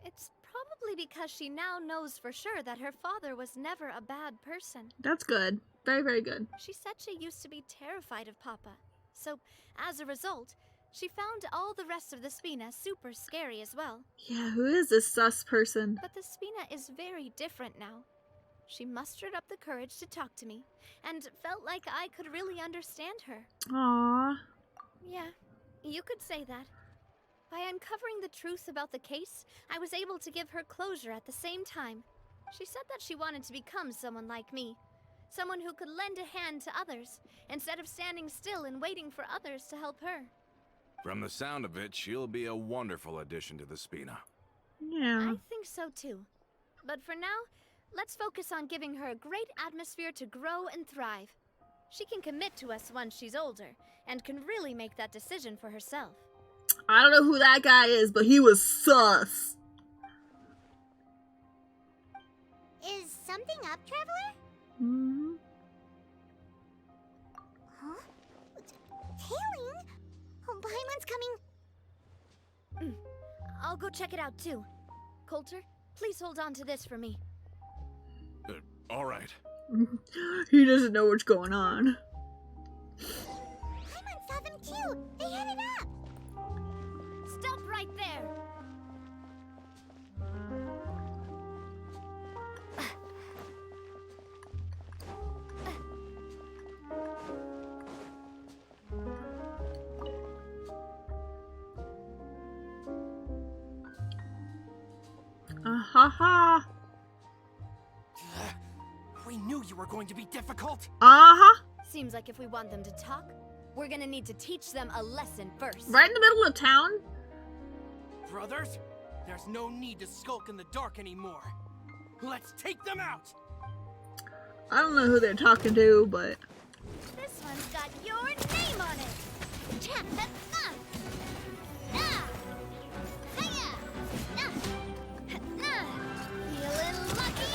It's probably because she now knows for sure that her father was never a bad person. That's good. Very, very good. She said she used to be terrified of Papa. So, as a result, she found all the rest of the Spina super scary as well. Yeah, who is this sus person? But the Spina is very different now. She mustered up the courage to talk to me, and felt like I could really understand her. Aww. Yeah, you could say that. By uncovering the truth about the case, I was able to give her closure at the same time. She said that she wanted to become someone like me. Someone who could lend a hand to others, instead of standing still and waiting for others to help her. From the sound of it, she'll be a wonderful addition to the Spina. Yeah. I think so too. But for now, let's focus on giving her a great atmosphere to grow and thrive. She can commit to us once she's older, and can really make that decision for herself. I don't know who that guy is, but he was sus. Is something up, Traveler? Hmm. Huh? Tailing? Oh, Paimon's coming. I'll go check it out too. Coulter, please hold on to this for me. All right. He doesn't know what's going on. Paimon saw them too. They headed up. Stop right there! Ha ha. We knew you were going to be difficult. Uh-huh. Seems like if we want them to talk, we're gonna need to teach them a lesson first. Right in the middle of town? Brothers, there's no need to skulk in the dark anymore. Let's take them out! I don't know who they're talking to, but... This one's got your name on it! Feeling lucky?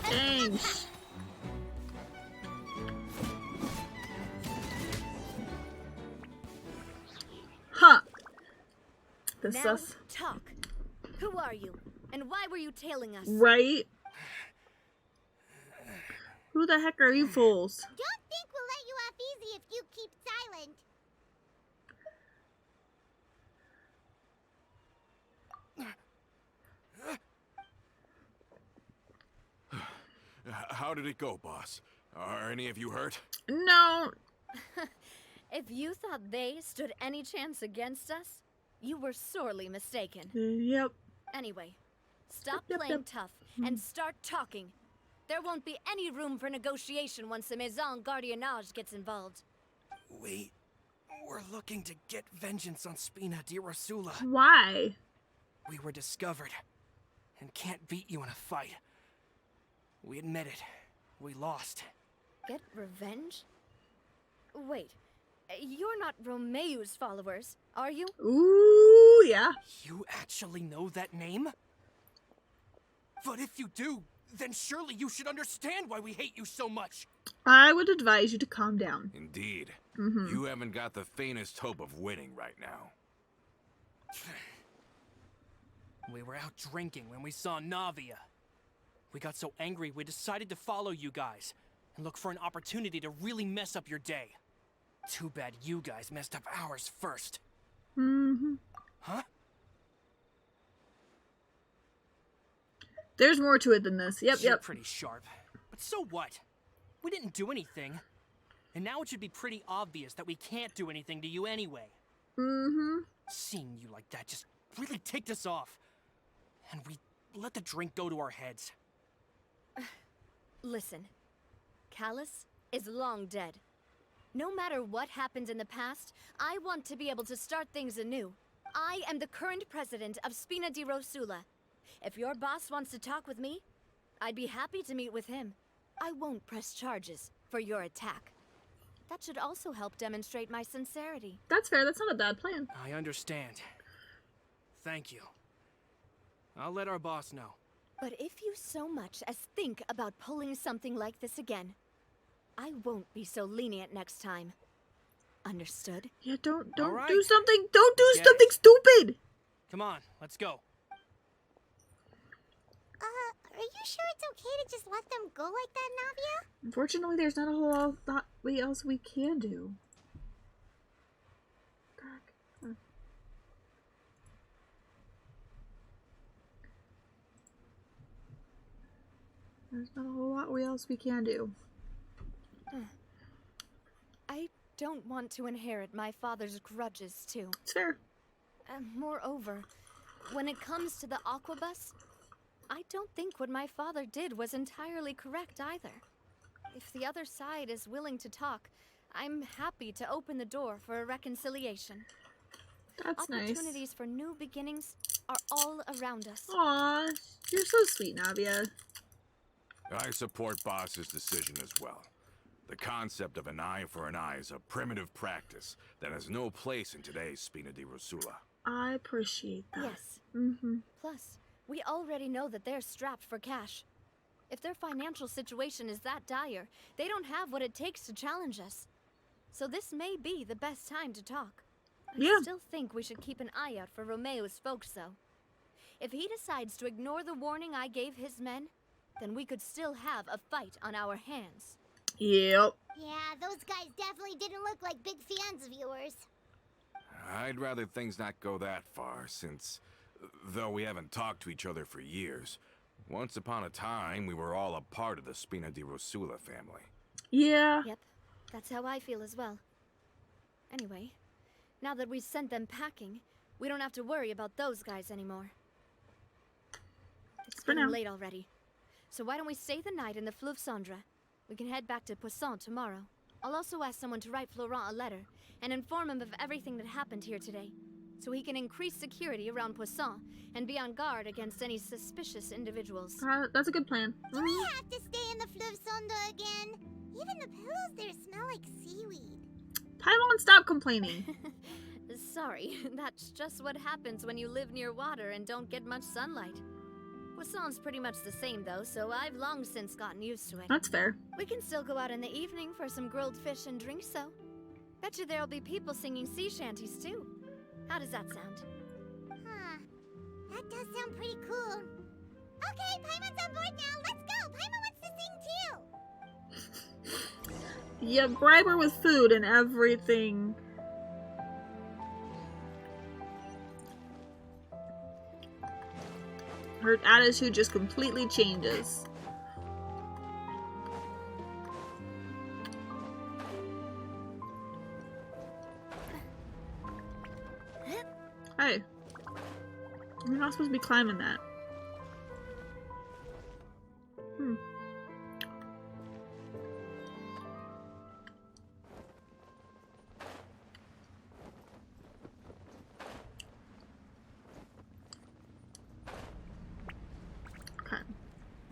Dang. Huh. The Now, sus. talk. Who are you? And why were you tailing us? Right? Who the heck are you fools? Don't think we'll let you off easy if you keep silent. How did it go, boss? Are any of you hurt? No. If you thought they stood any chance against us, you were sorely mistaken. Yep. Anyway, stop Yep, playing yep. tough and start talking. There won't be any room for negotiation once the Maison Gardiennage gets involved. We're looking to get vengeance on Spina di Rosula. Why? We were discovered and can't beat you in a fight. We admit it. We lost. Get revenge? Wait, you're not Romeu's followers, are you? Ooh, yeah. You actually know that name? But if you do, then surely you should understand why we hate you so much. I would advise you to calm down. Indeed. Mm-hmm. You haven't got the faintest hope of winning right now. We were out drinking when we saw Navia. We got so angry we decided to follow you guys and look for an opportunity to really mess up your day. Too bad you guys messed up ours first. Mm-hmm. Huh? There's more to it than this. Yep, You're yep. pretty sharp. But so what? We didn't do anything. And now it should be pretty obvious that we can't do anything to you anyway. Mm-hmm. Seeing you like that just really ticked us off. And we let the drink go to our heads. Listen, Callus is long dead. No matter what happens in the past, I want to be able to start things anew. I am the current president of Spina di Rosula. If your boss wants to talk with me, I'd be happy to meet with him. I won't press charges for your attack. That should also help demonstrate my sincerity. That's fair. That's not a bad plan. I understand. Thank you. I'll let our boss know. But if you so much as think about pulling something like this again, I won't be so lenient next time. Understood? Yeah, don't Alright. do something. Don't do Get something it. stupid. Come on, let's go. Are you sure it's okay to just let them go like that, Navia? Unfortunately, there's not a whole lot else we can do. Back. Huh. There's not a whole lot else we can do. I don't want to inherit my father's grudges, too. It's fair. Moreover, when it comes to the Aquabus, I don't think what my father did was entirely correct either. If the other side is willing to talk, I'm happy to open the door for a reconciliation. That's nice. Opportunities for new beginnings are all around us. Aw, you're so sweet, Navia. I support Boss's decision as well. The concept of an eye for an eye is a primitive practice that has no place in today's Spina di Rosula. I appreciate that. Yes. Mm-hmm. Plus, we already know that they're strapped for cash. If their financial situation is that dire, they don't have what it takes to challenge us. So this may be the best time to talk. I still think we should keep an eye out for Romeo's folks, though. If he decides to ignore the warning I gave his men, then we could still have a fight on our hands. Yep. Yeah, those guys definitely didn't look like big fans of yours. I'd rather things not go that far, since, though we haven't talked to each other for years, once upon a time we were all a part of the Spina di Rosula family. Yeah. Yep, that's how I feel as well. Anyway, now that we've sent them packing, we don't have to worry about those guys anymore. It's For getting now. late already. So why don't we stay the night in the Fleuve Cendre? We can head back to Poisson tomorrow. I'll also ask someone to write Florent a letter and inform him of everything that happened here today, so he can increase security around Poisson and be on guard against any suspicious individuals. That's a good plan. Do we have to stay in the Fleuve Cendre again? Even the pillows there smell like seaweed. Paimon, stop complaining. Sorry, that's just what happens when you live near water and don't get much sunlight. Poisson's pretty much the same though, so I've long since gotten used to it. That's fair. We can still go out in the evening for some grilled fish and drinks though. Bet you there'll be people singing sea shanties too. How does that sound? Huh. That does sound pretty cool. Okay, Paimon's on board now. Let's go. Paimon wants to sing too. Yeah, bribe her with food and everything. Her attitude just completely changes. Hey. You're not supposed to be climbing that. Okay.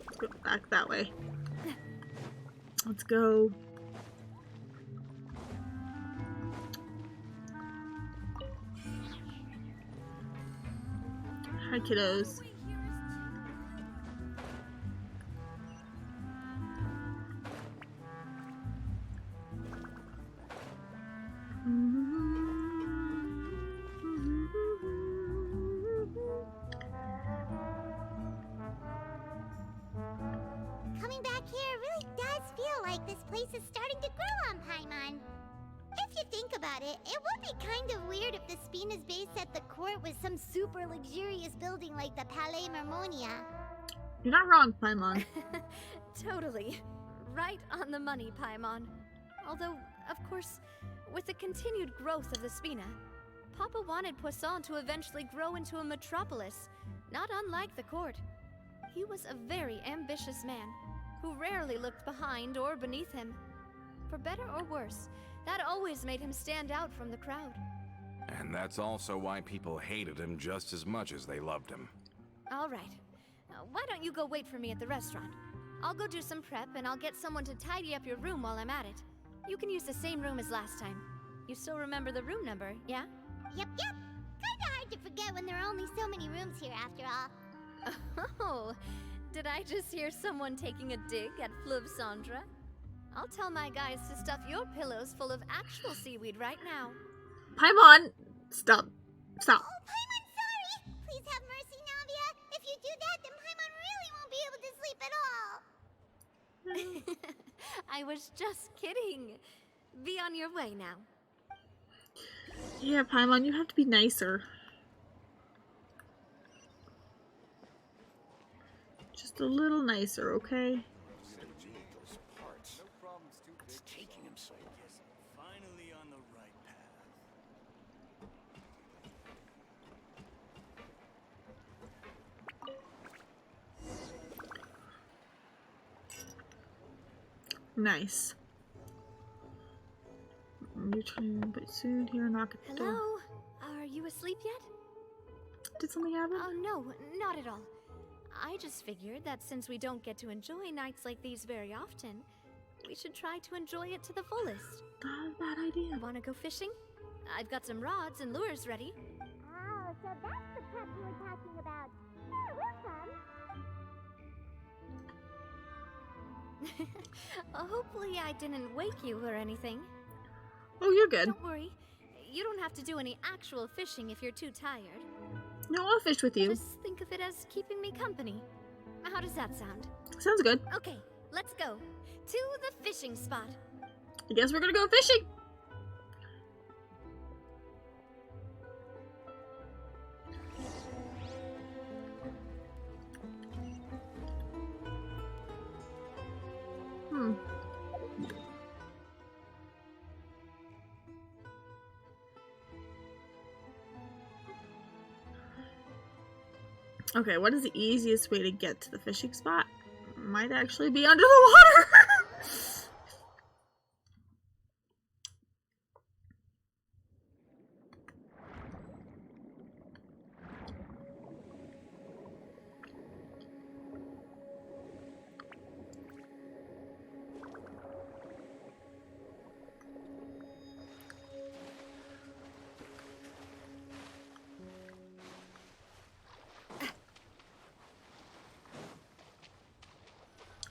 Let's go back that way. Let's go. Hi, kiddos. like this place is starting to grow on Paimon. If you think about it, it would be kind of weird if the Spina's base at the court was some super luxurious building like the Palais Mermonia. You're not wrong, Paimon. Totally. Right on the money, Paimon. Although, of course, with the continued growth of the Spina, Papa wanted Poisson to eventually grow into a metropolis, not unlike the court. He was a very ambitious man, who rarely looked behind or beneath him. For better or worse, that always made him stand out from the crowd. And that's also why people hated him just as much as they loved him. All right. Why don't you go wait for me at the restaurant? I'll go do some prep, and I'll get someone to tidy up your room while I'm at it. You can use the same room as last time. You still remember the room number, yeah? Yep. Kinda hard to forget when there are only so many rooms here after all. Oh, did I just hear someone taking a dig at Fleuve Cendre? I'll tell my guys to stuff your pillows full of actual seaweed right now. Paimon! Stop. Stop. Oh, Paimon, sorry! Please have mercy, Navia. If you do that, then Paimon really won't be able to sleep at all. I was just kidding. Be on your way now. Yeah, Paimon, you have to be nicer. Just a little nicer, okay? It's taking him so long. Finally on the right path. Nice. Return, but soon here, knock at the door. Hello? Are you asleep yet? Did something happen? Oh, no, not at all. I just figured that since we don't get to enjoy nights like these very often, we should try to enjoy it to the fullest. Not a bad idea. Wanna go fishing? I've got some rods and lures ready. Oh, so that's the prep you were talking about. Sure, we'll come. Hopefully I didn't wake you or anything. Oh, you're good. Don't worry. You don't have to do any actual fishing if you're too tired. No, I'll fish with you. Just think of it as keeping me company. How does that sound? Sounds good. Okay, let's go. To the fishing spot. I guess we're gonna go fishing. Okay, what is the easiest way to get to the fishing spot? Might actually be under the water.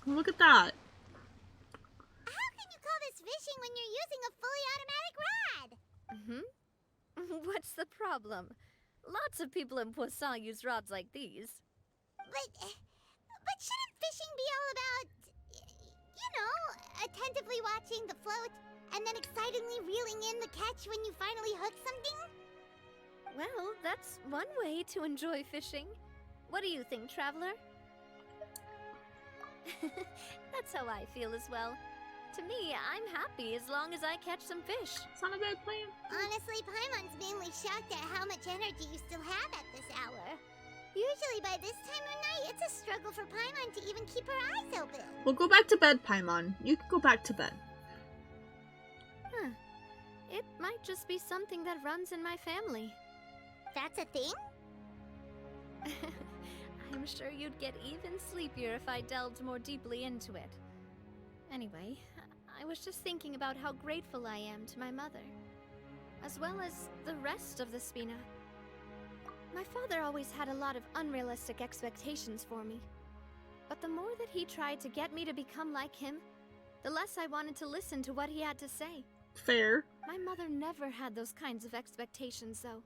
Look at that. How can you call this fishing when you're using a fully automatic rod? What's the problem? Lots of people in Poisson use rods like these. But shouldn't fishing be all about, you know, attentively watching the float and then excitedly reeling in the catch when you finally hook something? Well, that's one way to enjoy fishing. What do you think, Traveler? That's how I feel as well. To me, I'm happy as long as I catch some fish. It's not a bad plan. Honestly, Paimon's mainly shocked at how much energy you still have at this hour. Usually by this time of night, it's a struggle for Paimon to even keep her eyes open. We'll go back to bed, Paimon. You can go back to bed. Huh. It might just be something that runs in my family. That's a thing? I'm sure you'd get even sleepier if I delved more deeply into it. Anyway, I was just thinking about how grateful I am to my mother, as well as the rest of the Spina. My father always had a lot of unrealistic expectations for me, but the more that he tried to get me to become like him, the less I wanted to listen to what he had to say. Fair. My mother never had those kinds of expectations, though.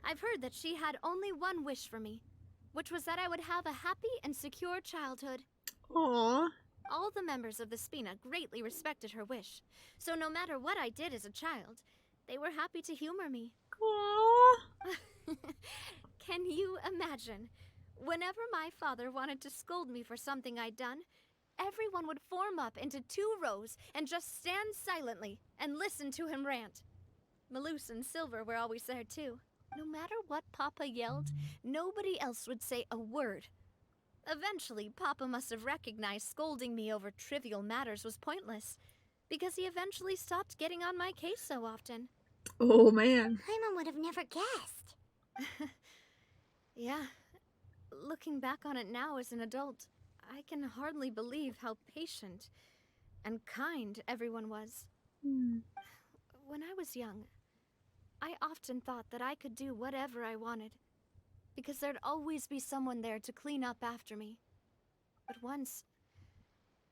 I've heard that she had only one wish for me, which was that I would have a happy and secure childhood. Aww. All the members of the Spina greatly respected her wish, so no matter what I did as a child, they were happy to humor me. Aww. Can you imagine? Whenever my father wanted to scold me for something I'd done, everyone would form up into 2 rows and just stand silently and listen to him rant. Maloose and Silver were always there too. No matter what Papa yelled, nobody else would say a word. Eventually, Papa must have recognized scolding me over trivial matters was pointless, because he eventually stopped getting on my case so often. Oh man. Paimon would have never guessed. Yeah. Looking back on it now as an adult, I can hardly believe how patient and kind everyone was. When I was young, I often thought that I could do whatever I wanted, because there'd always be someone there to clean up after me. But once,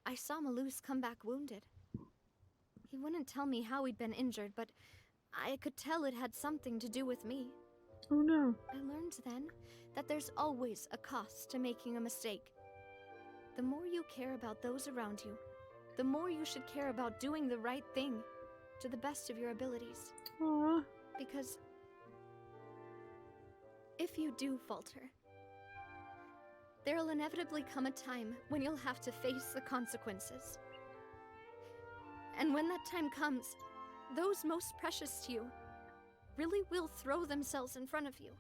I saw Maloose come back wounded. He wouldn't tell me how he'd been injured, but I could tell it had something to do with me. Oh no. I learned then that there's always a cost to making a mistake. The more you care about those around you, the more you should care about doing the right thing to the best of your abilities. Aww. Because if you do falter, there'll inevitably come a time when you'll have to face the consequences. And when that time comes, those most precious to you really will throw themselves in front of you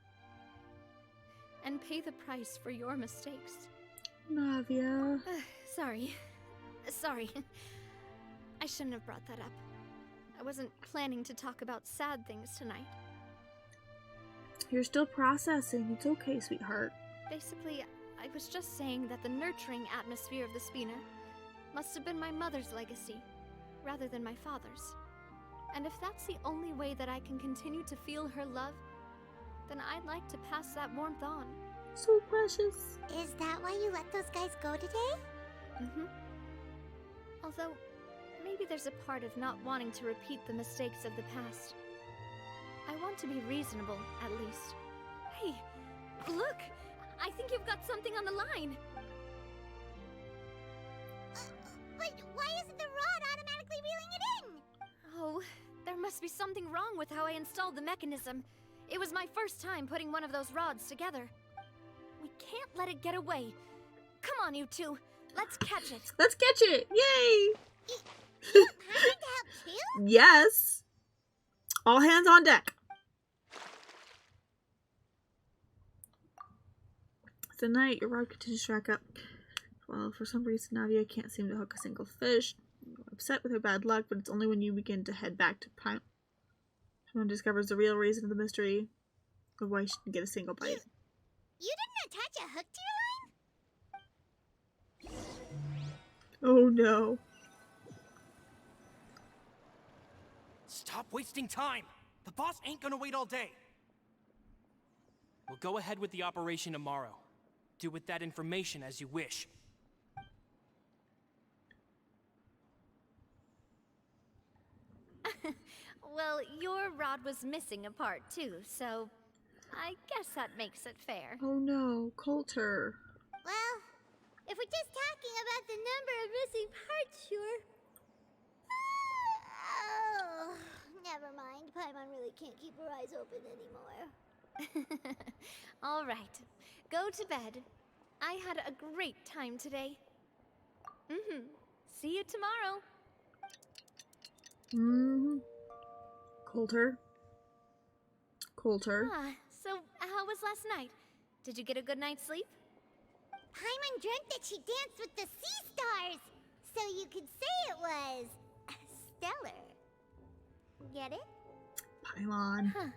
and pay the price for your mistakes. Navia. Sorry. I shouldn't have brought that up. I wasn't planning to talk about sad things tonight. You're still processing. It's okay, sweetheart. Basically, I was just saying that the nurturing atmosphere of the Spina must have been my mother's legacy, rather than my father's. And if that's the only way that I can continue to feel her love, then I'd like to pass that warmth on. So precious. Is that why you let those guys go today? Mm-hmm. Although, maybe there's a part of not wanting to repeat the mistakes of the past. I want to be reasonable, at least. Hey, look! I think you've got something on the line! But why isn't the rod automatically reeling it in? Oh, there must be something wrong with how I installed the mechanism. It was my first time putting one of those rods together. We can't let it get away. Come on, you two. Let's catch it. Let's catch it! Yay! You hired to help too? Yes. All hands on deck. Tonight, your rod continues to rack up. Well, for some reason, Navia can't seem to hook a single fish. I'm upset with her bad luck, but it's only when you begin to head back to Paimon discovers the real reason of the mystery of why she didn't get a single bite. You didn't attach a hook to your line? Oh no. Stop wasting time! The boss ain't gonna wait all day! We'll go ahead with the operation tomorrow. Do with that information as you wish. Well, your rod was missing a part too, so I guess that makes it fair. Oh no, Coulter. Well, if we're just talking about the number of missing parts, sure. Oh, never mind. Paimon really can't keep her eyes open anymore. All right, go to bed. I had a great time today. See you tomorrow. Coulter. So how was last night? Did you get a good night's sleep? Paimon dreamt that she danced with the sea stars, so you could say it was stellar. Get it? Paimon. Huh.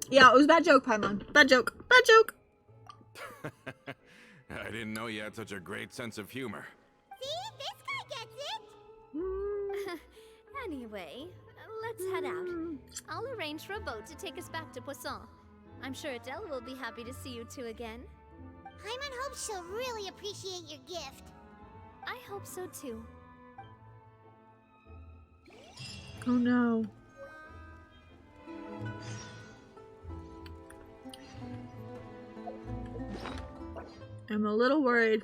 Yeah, it was a bad joke, Paimon. Bad joke. Bad joke. I didn't know you had such a great sense of humor. See? This guy gets it! Anyway, let's head out. I'll arrange for a boat to take us back to Poisson. I'm sure Adele will be happy to see you two again. Paimon hopes she'll really appreciate your gift. I hope so too. Oh no. I'm a little worried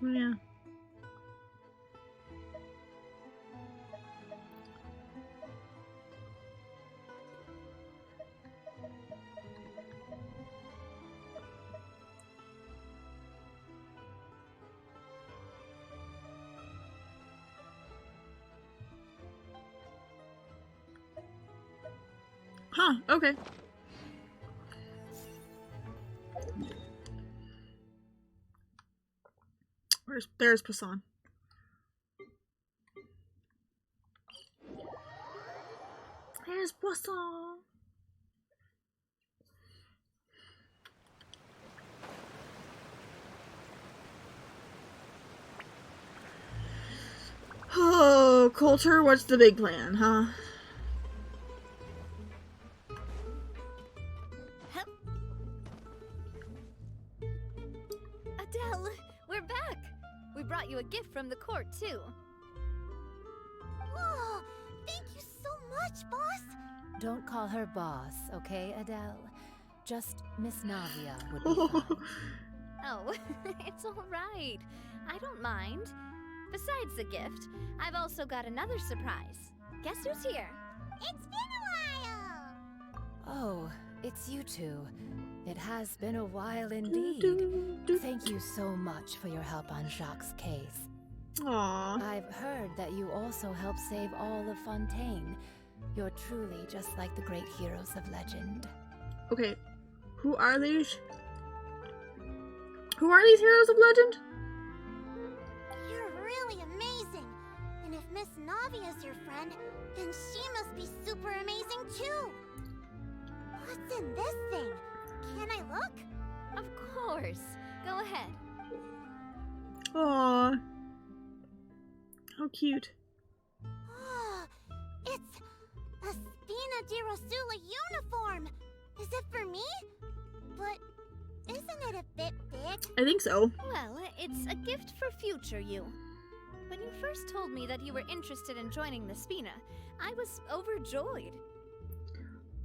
Oh, yeah. Huh, okay. There's Poisson. There's Poisson. Oh, Coulter, what's the big plan, huh? Adele, we're back! We brought you a gift from the court, too. Oh, thank you so much, boss. Don't call her boss, okay, Adele? Just Miss Navia would be fine. Oh, it's all right. I don't mind. Besides the gift, I've also got another surprise. Guess who's here? It's been a while. Oh, it's you two. It has been a while indeed. Thank you so much for your help on Jacques' case. Aww. I've heard that you also helped save all of Fontaine. You're truly just like the great heroes of legend. Okay, who are these? Who are these heroes of legend? You're really amazing. And if Miss Navia's your friend, then she must be super amazing too. What's in this thing? Can I look? Of course. Go ahead. Aww. How cute. Oh, it's a Spina di Rosula uniform. Is it for me? But isn't it a bit big? I think so. Well, it's a gift for future you. When you first told me that you were interested in joining the Spina, I was overjoyed.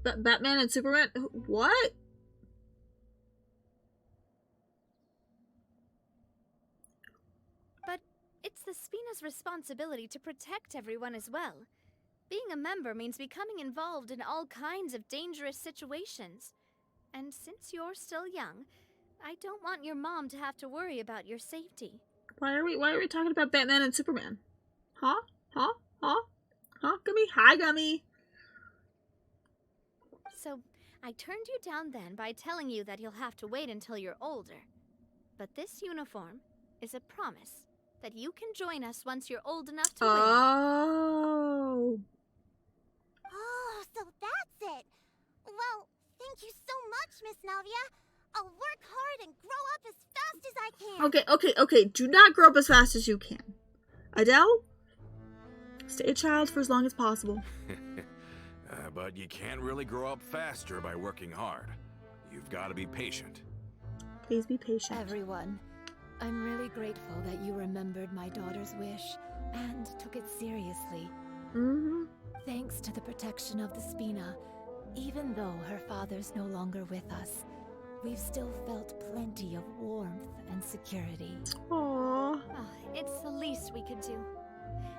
Batman and Superman? What? But it's the Spina's responsibility to protect everyone as well. Being a member means becoming involved in all kinds of dangerous situations. And since you're still young, I don't want your mom to have to worry about your safety. Why are we talking about Batman and Superman? Huh? Huh? Huh? Huh? Gummy? Hi, Gummy. So, I turned you down then by telling you that you'll have to wait until you're older. But this uniform is a promise that you can join us once you're old enough to wear it. Oh. Oh, so that's it. Well, thank you so much, Miss Navia. I'll work hard and grow up as fast as I can. Okay. Do not grow up as fast as you can. Adele? Stay a child for as long as possible. But you can't really grow up faster by working hard. You've got to be patient. Please be patient. Everyone, I'm really grateful that you remembered my daughter's wish and took it seriously. Mm-hmm. Thanks to the protection of the Spina, even though her father's no longer with us, we've still felt plenty of warmth and security. Aww. It's the least we could do.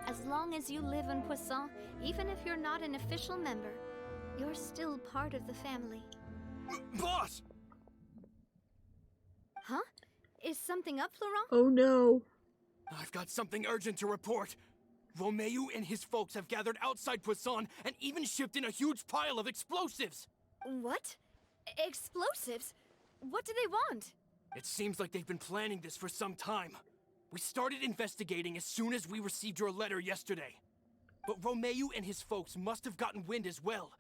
As long as you live in Poisson, even if you're not an official member, you're still part of the family. Boss! Huh? Is something up, Florent? Oh no. I've got something urgent to report. Romeu and his folks have gathered outside Poisson and even shipped in a huge pile of explosives. What? Explosives? What do they want? It seems like they've been planning this for some time. We started investigating as soon as we received your letter yesterday. But Romeu and his folks must have gotten wind as well,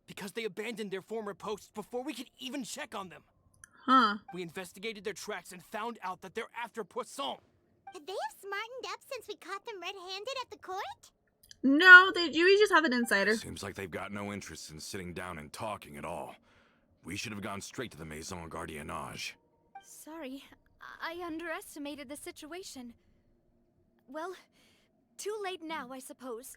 because they abandoned their former posts before we could even check on them. Huh. We investigated their tracks and found out that they're after Poisson. Could they have smartened up since we caught them red-handed at the court? No, we just have an insider. Seems like they've got no interest in sitting down and talking at all. We should have gone straight to the Maison Gardiennage. Sorry, I underestimated the situation. Well, too late now, I suppose.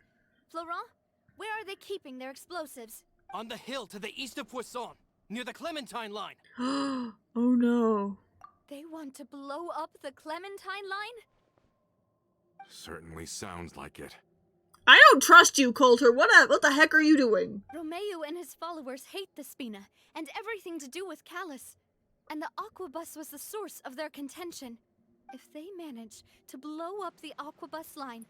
Florent, where are they keeping their explosives? On the hill to the east of Poisson, near the Clementine line. Oh no. They want to blow up the Clementine line? Certainly sounds like it. I don't trust you, Coulter. What the heck are you doing? Romeo and his followers hate the Spina, and everything to do with Callus. And the Aquabus was the source of their contention. If they manage to blow up the Aquabus line,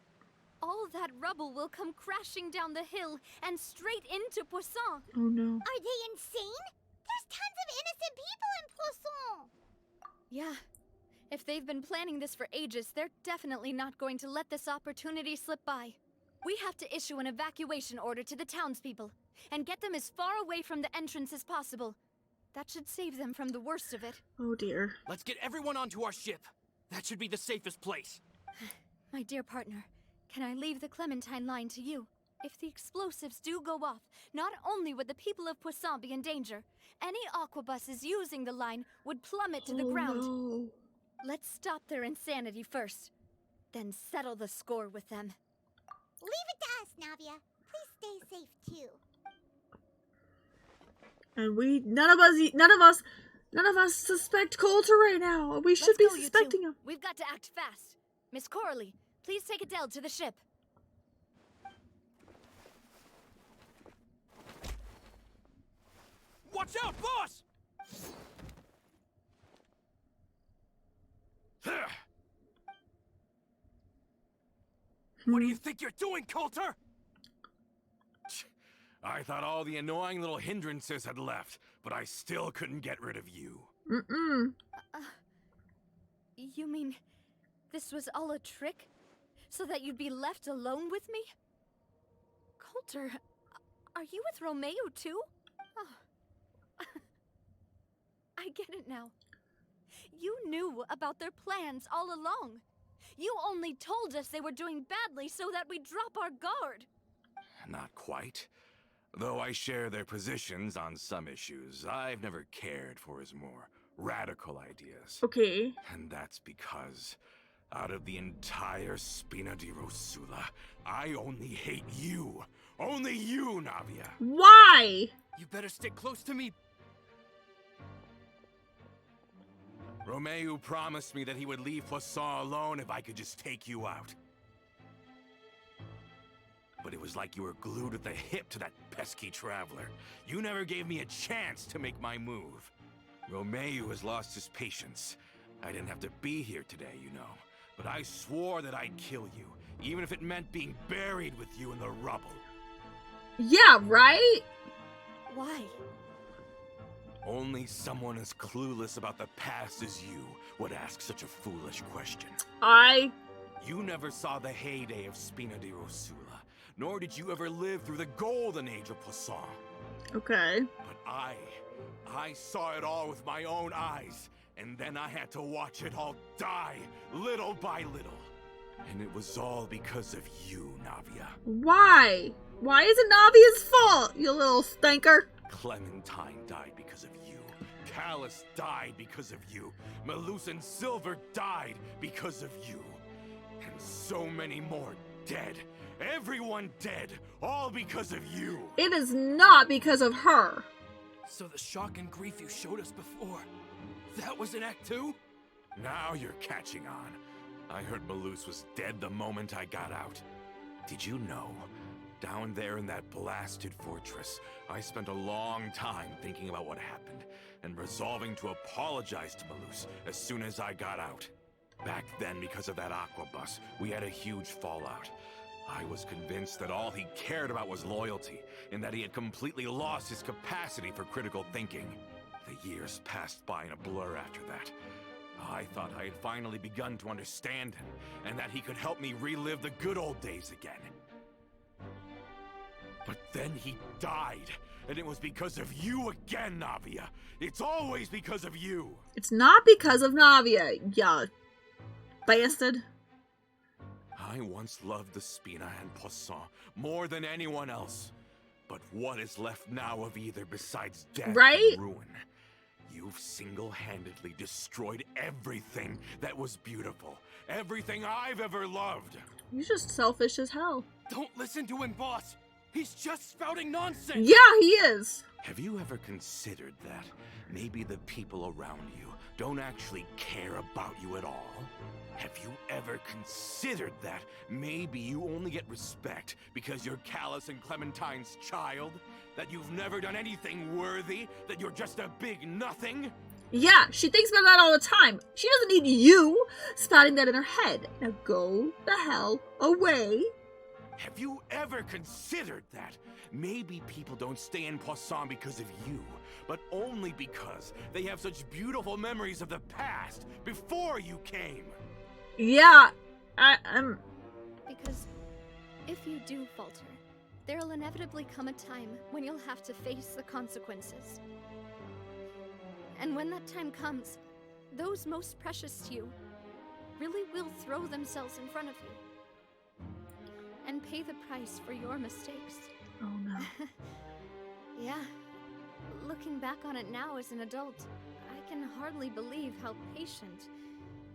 all that rubble will come crashing down the hill and straight into Poisson. Oh no. Are they insane? There's tons of innocent people in Poisson! Yeah. If they've been planning this for ages, they're definitely not going to let this opportunity slip by. We have to issue an evacuation order to the townspeople, and get them as far away from the entrance as possible. That should save them from the worst of it. Oh dear. Let's get everyone onto our ship. That should be the safest place. My dear partner, can I leave the Clementine line to you? If the explosives do go off, not only would the people of Poisson be in danger, any aquabuses using the line would plummet to the ground. No. Let's stop their insanity first, then settle the score with them. Leave it to us, Navia. Please stay safe, too. And none of us suspect Coulter right now. We should be suspecting him. We've got to act fast. Miss Coralie, please take Adele to the ship. Watch out, boss! What do you think you're doing, Coulter? I thought all the annoying little hindrances had left, but I still couldn't get rid of you. Mm-mm. You mean this was all a trick? So that you'd be left alone with me? Coulter, are you with Romeo too? Oh. I get it now. You knew about their plans all along. You only told us they were doing badly so that we'd drop our guard. Not quite. Though I share their positions on some issues, I've never cared for his more radical ideas. Okay. And that's because, out of the entire Spina di Rosula, I only hate you. Only you, Navia. Why? You better stick close to me. Romeo promised me that he would leave Poisson alone if I could just take you out. But it was like you were glued at the hip to that pesky traveler. You never gave me a chance to make my move. Romeo has lost his patience. I didn't have to be here today, you know. But I swore that I'd kill you, even if it meant being buried with you in the rubble. Yeah, right? Why? Only someone as clueless about the past as you would ask such a foolish question. You never saw the heyday of Spina di Rosula, nor did you ever live through the golden age of Poisson. Okay. But I saw it all with my own eyes, and then I had to watch it all die, little by little. And it was all because of you, Navia. Why? Why is it Navia's fault, you little stinker? Clementine died because of you. Callus died because of you. Melusan Silver died because of you. And so many more dead. Everyone dead. All because of you. It is not because of her. So the shock and grief you showed us before, that was in Act 2? Now you're catching on. I heard Melus was dead the moment I got out. Did you know? Down there in that blasted fortress, I spent a long time thinking about what happened and resolving to apologize to Melus as soon as I got out. Back then, because of that aquabus, we had a huge fallout. I was convinced that all he cared about was loyalty, and that he had completely lost his capacity for critical thinking. The years passed by in a blur after that. I thought I had finally begun to understand him, and that he could help me relive the good old days again. But then he died, and it was because of you again, Navia. It's always because of you. It's not because of Navia, ya bastard. I once loved the Spina and Poisson more than anyone else. But what is left now of either besides death and ruin? You've single-handedly destroyed everything that was beautiful. Everything I've ever loved. You're just selfish as hell. Don't listen to him, boss. He's just spouting nonsense. Yeah, he is. Have you ever considered that maybe the people around you don't actually care about you at all? Have you ever considered that maybe you only get respect because you're Callus and Clementine's child? That you've never done anything worthy? That you're just a big nothing? Yeah, she thinks about that all the time. She doesn't need you spouting that in her head. Now go the hell away. Have you ever considered that? Maybe people don't stay in Poisson because of you, but only because they have such beautiful memories of the past before you came. Yeah, I'm... Because if you do falter, there'll inevitably come a time when you'll have to face the consequences. And when that time comes, those most precious to you really will throw themselves in front of you and pay the price for your mistakes. Oh no. Yeah. Looking back on it now as an adult, I can hardly believe how patient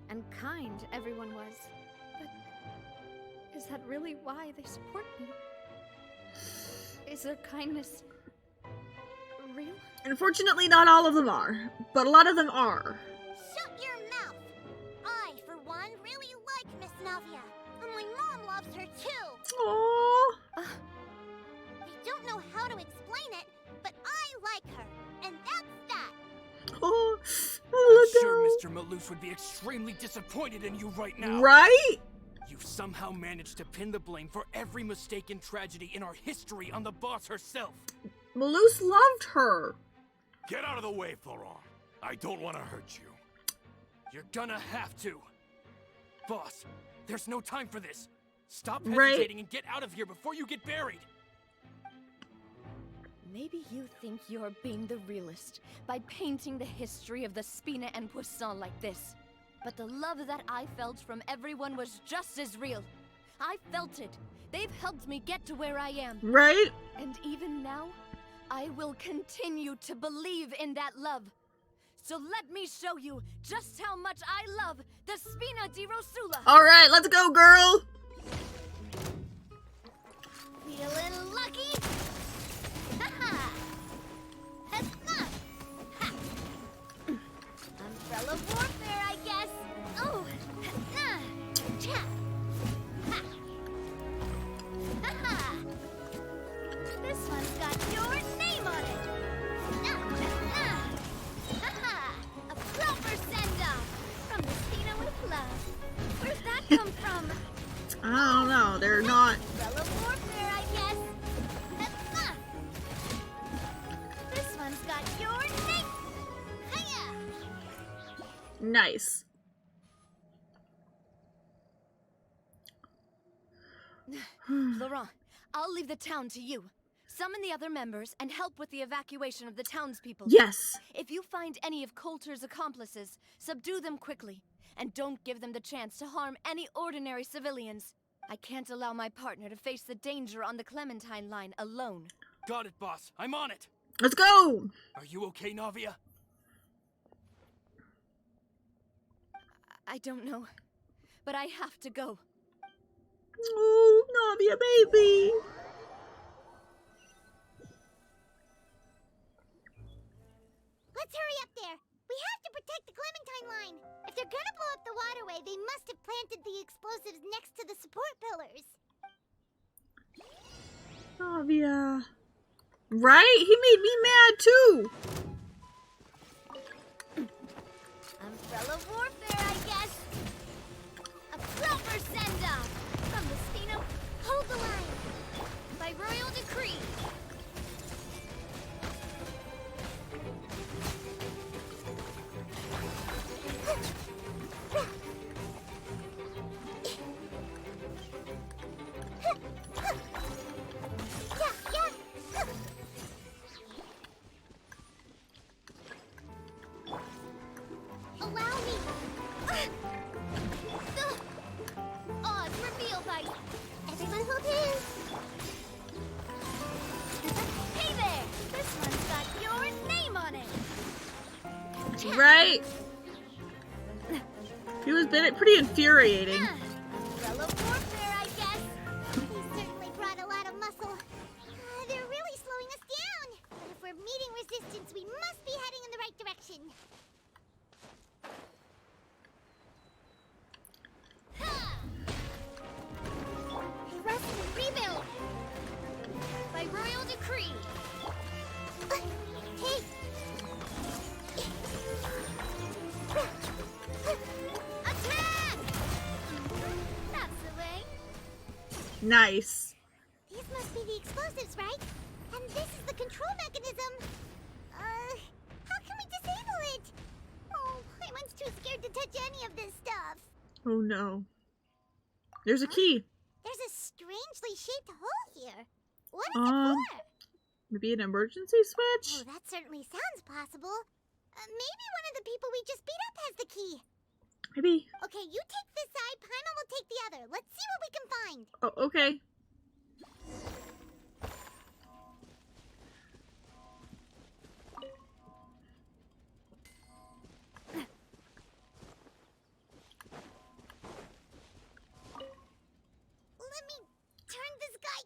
and kind everyone was. But is that really why they support me? Is their kindness real? Unfortunately, not all of them are, but a lot of them are. Shut your mouth! I, for one, really like Miss Navia, and my mom loves her too. Aww. I don't know how to explain it, but I like her, and that's that. Oh, I'm sure Mr. Malus would be extremely disappointed in you right now. Right? You've somehow managed to pin the blame for every mistake and tragedy in our history on the boss herself. Malus loved her. Get out of the way, Florent. I don't want to hurt you. You're gonna have to. Boss, there's no time for this. Stop Right. hesitating and get out of here before you get buried. Maybe you think you're being the realist by painting the history of the Spina and Poisson like this. But the love that I felt from everyone was just as real. I felt it. They've helped me get to where I am. Right? And even now, I will continue to believe in that love. So let me show you just how much I love the Spina di Rosula. Alright, let's go, girl. Feeling lucky? Ha-ha! Ha-ha! Ha! Umbrella warfare, I guess. Oh! Ha-ha! Cha! Ha! Ha-ha! This one's got your name on it. Ha-ha! Ha-ha! A proper send-off from the Spina with love. Where'd that come from? I don't know, they're not... Umbrella warfare, I guess. Ha-ha! This one's got your name. Hiya! Nice. Laurent, I'll leave the town to you. Summon the other members and help with the evacuation of the townspeople. Yes. If you find any of Coulter's accomplices, subdue them quickly. And don't give them the chance to harm any ordinary civilians. I can't allow my partner to face the danger on the Clementine line alone. Got it, boss. I'm on it. Let's go. Are you okay, Navia? I don't know, but I have to go. Oh, Navia, baby. Let's hurry up there. We have to protect the Clementine line. If they're gonna blow up the waterway, they must have planted the explosives next to the support pillars. Navia. Right? He made me mad too. Umbrella warfare, I guess. A proper send-off from the Spina. Hold the line. By royal decree. Allow me. Oz, reveal fight. Everyone hold hands. Hey there. This one's got your name on it. Right? He was pretty infuriating. Umbrella warfare, I guess. He certainly brought a lot of muscle. They're really slowing us down. But if we're meeting resistance, we must be heading in the right direction. Nice. These must be the explosives, right? And this is the control mechanism. How can we disable it? Oh, Paimon's too scared to touch any of this stuff. Oh no. There's a key. There's a strangely shaped hole here. What is it for? Maybe an emergency switch? Oh, that certainly sounds possible. Maybe one of the people we just beat up has the key. Maybe. Okay, you take this side, Paimon will take the other. Let's see what we can find. Oh, okay. Let me turn this guy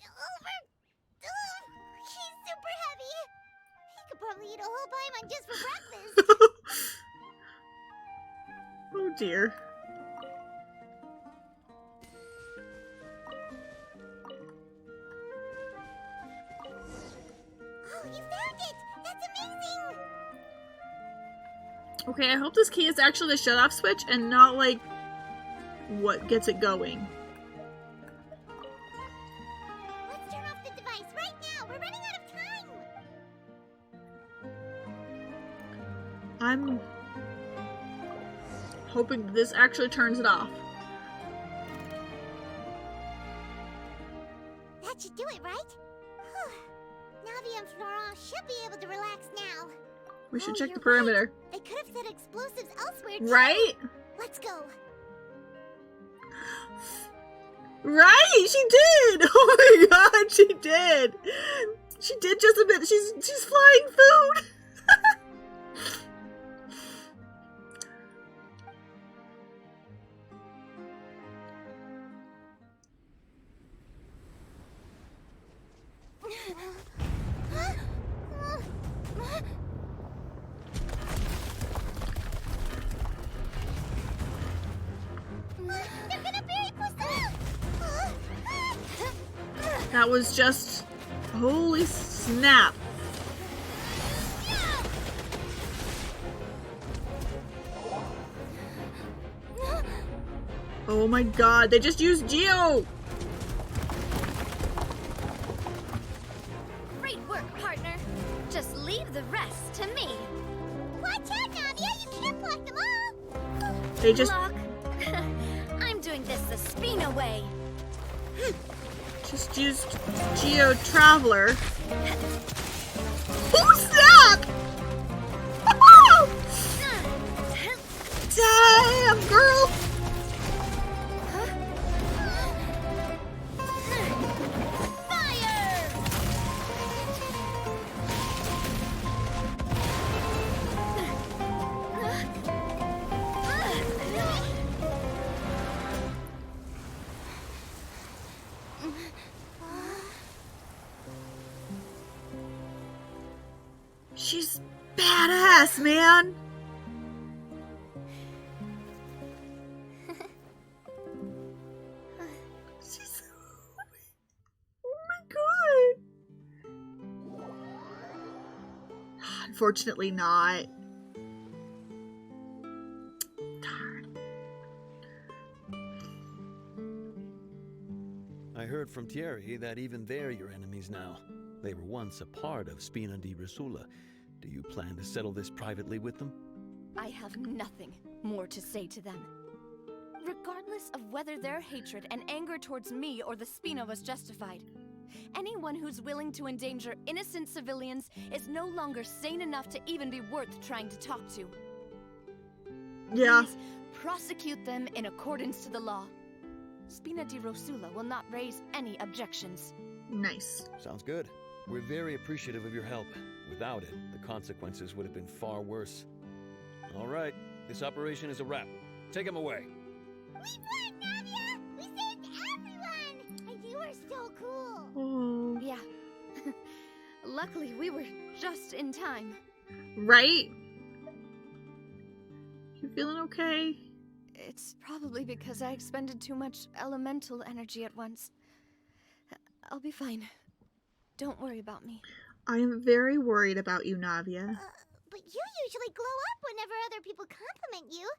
over. He's super heavy. He could probably eat a whole Paimon just for breakfast. Oh dear. Oh, you found it! That's amazing! Okay, I hope this key is actually the shut-off switch and not, like, what gets it going. Let's turn off the device right now! We're running out of time! I'm hoping this actually turns it off. That should do it, right? Navia and Florent should be able to relax now. We should check the you're perimeter. Right. They could have set explosives elsewhere too. Right? Let's go. Right! She did! Oh my god, she did! She did just a bit. She's flying food! They're gonna bury Poisson! That was just... Holy snap. Oh my god, they just used Geo! Great work, partner. Just leave the rest to me. Watch out, Navia! You can't block them all! They just... Look, I'm doing this the Spina way. Just used Geo Traveler. Oh snap! Damn, girl! She's badass, man! She's... Oh my god! Unfortunately not. Darn. I heard from Thierry that even they're your enemies now. They were once a part of Spina di Rosula. Do you plan to settle this privately with them? I have nothing more to say to them. Regardless of whether their hatred and anger towards me or the Spina was justified, anyone who's willing to endanger innocent civilians is no longer sane enough to even be worth trying to talk to. Yeah. Please prosecute them in accordance to the law. Spina di Rosula will not raise any objections. Nice. Sounds good. We're very appreciative of your help. Without it, the consequences would have been far worse. All right, this operation is a wrap. Take him away. We won, Navia! We saved everyone! And you are so cool! Oh. Yeah. Luckily, we were just in time. Right? You feeling okay? It's probably because I expended too much elemental energy at once. I'll be fine. Don't worry about me. I am very worried about you, Navia. But you usually glow up whenever other people compliment you.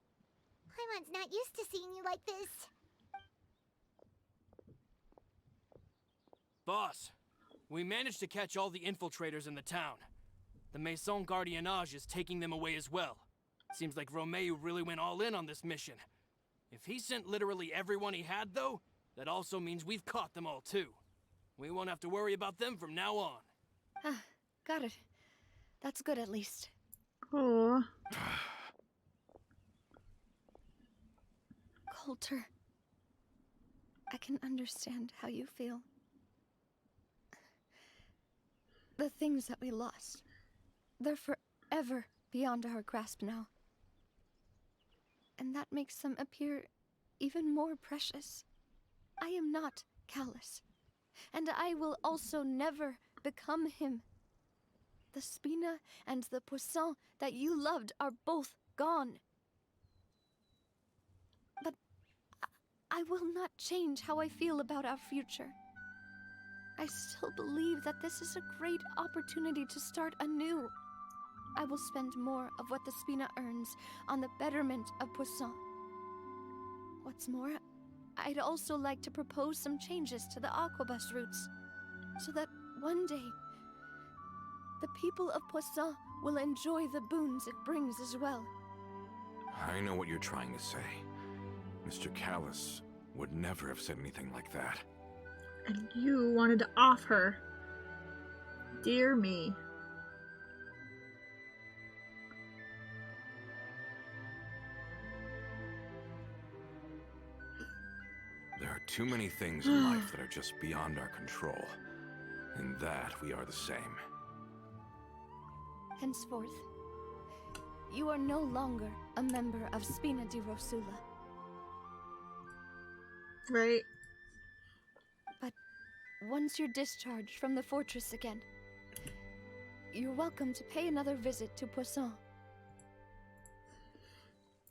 Paimon's not used to seeing you like this. Boss, we managed to catch all the infiltrators in the town. The Maison Gardiennage is taking them away as well. Seems like Romeo really went all in on this mission. If he sent literally everyone he had, though, that also means we've caught them all too. We won't have to worry about them from now on. Ah, got it. That's good at least. Oh. Coulter, I can understand how you feel. The things that we lost, they're forever beyond our grasp now. And that makes them appear even more precious. I am not callous, and I will also never become him. The Spina and the Poisson that you loved are both gone. But I will not change how I feel about our future. I still believe that this is a great opportunity to start anew. I will spend more of what the Spina earns on the betterment of Poisson. What's more, I'd also like to propose some changes to the Aquabus routes, so that one day, the people of Poisson will enjoy the boons it brings as well. I know what you're trying to say. Mr. Callus would never have said anything like that. And you wanted to off her. Dear me. There are too many things in life that are just beyond our control. In that, we are the same. Henceforth, you are no longer a member of Spina di Rosula. Right. But once you're discharged from the fortress again, you're welcome to pay another visit to Poisson.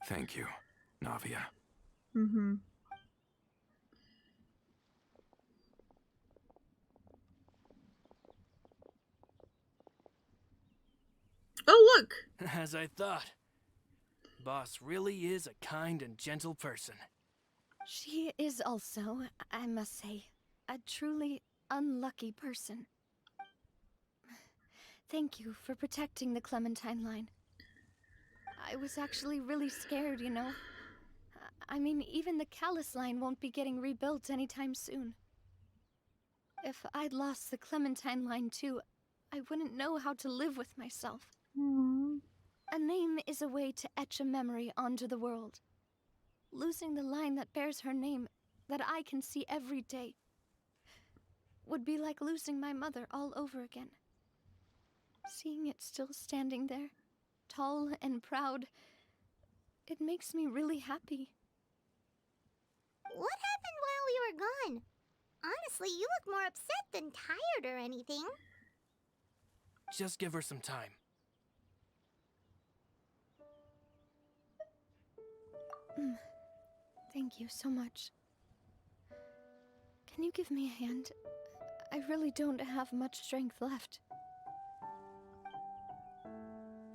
Thank you, Navia. Mm-hmm. Oh, look! As I thought. Boss really is a kind and gentle person. She is also, I must say, a truly unlucky person. Thank you for protecting the Clementine line. I was actually really scared, you know. I mean, even the Callus line won't be getting rebuilt anytime soon. If I'd lost the Clementine line too, I wouldn't know how to live with myself. Aww. A name is a way to etch a memory onto the world. Losing the line that bears her name, that I can see every day, would be like losing my mother all over again. Seeing it still standing there, tall and proud, it makes me really happy. What happened while we were gone? Honestly, you look more upset than tired or anything. Just give her some time. Thank you so much. Can you give me a hand? I really don't have much strength left.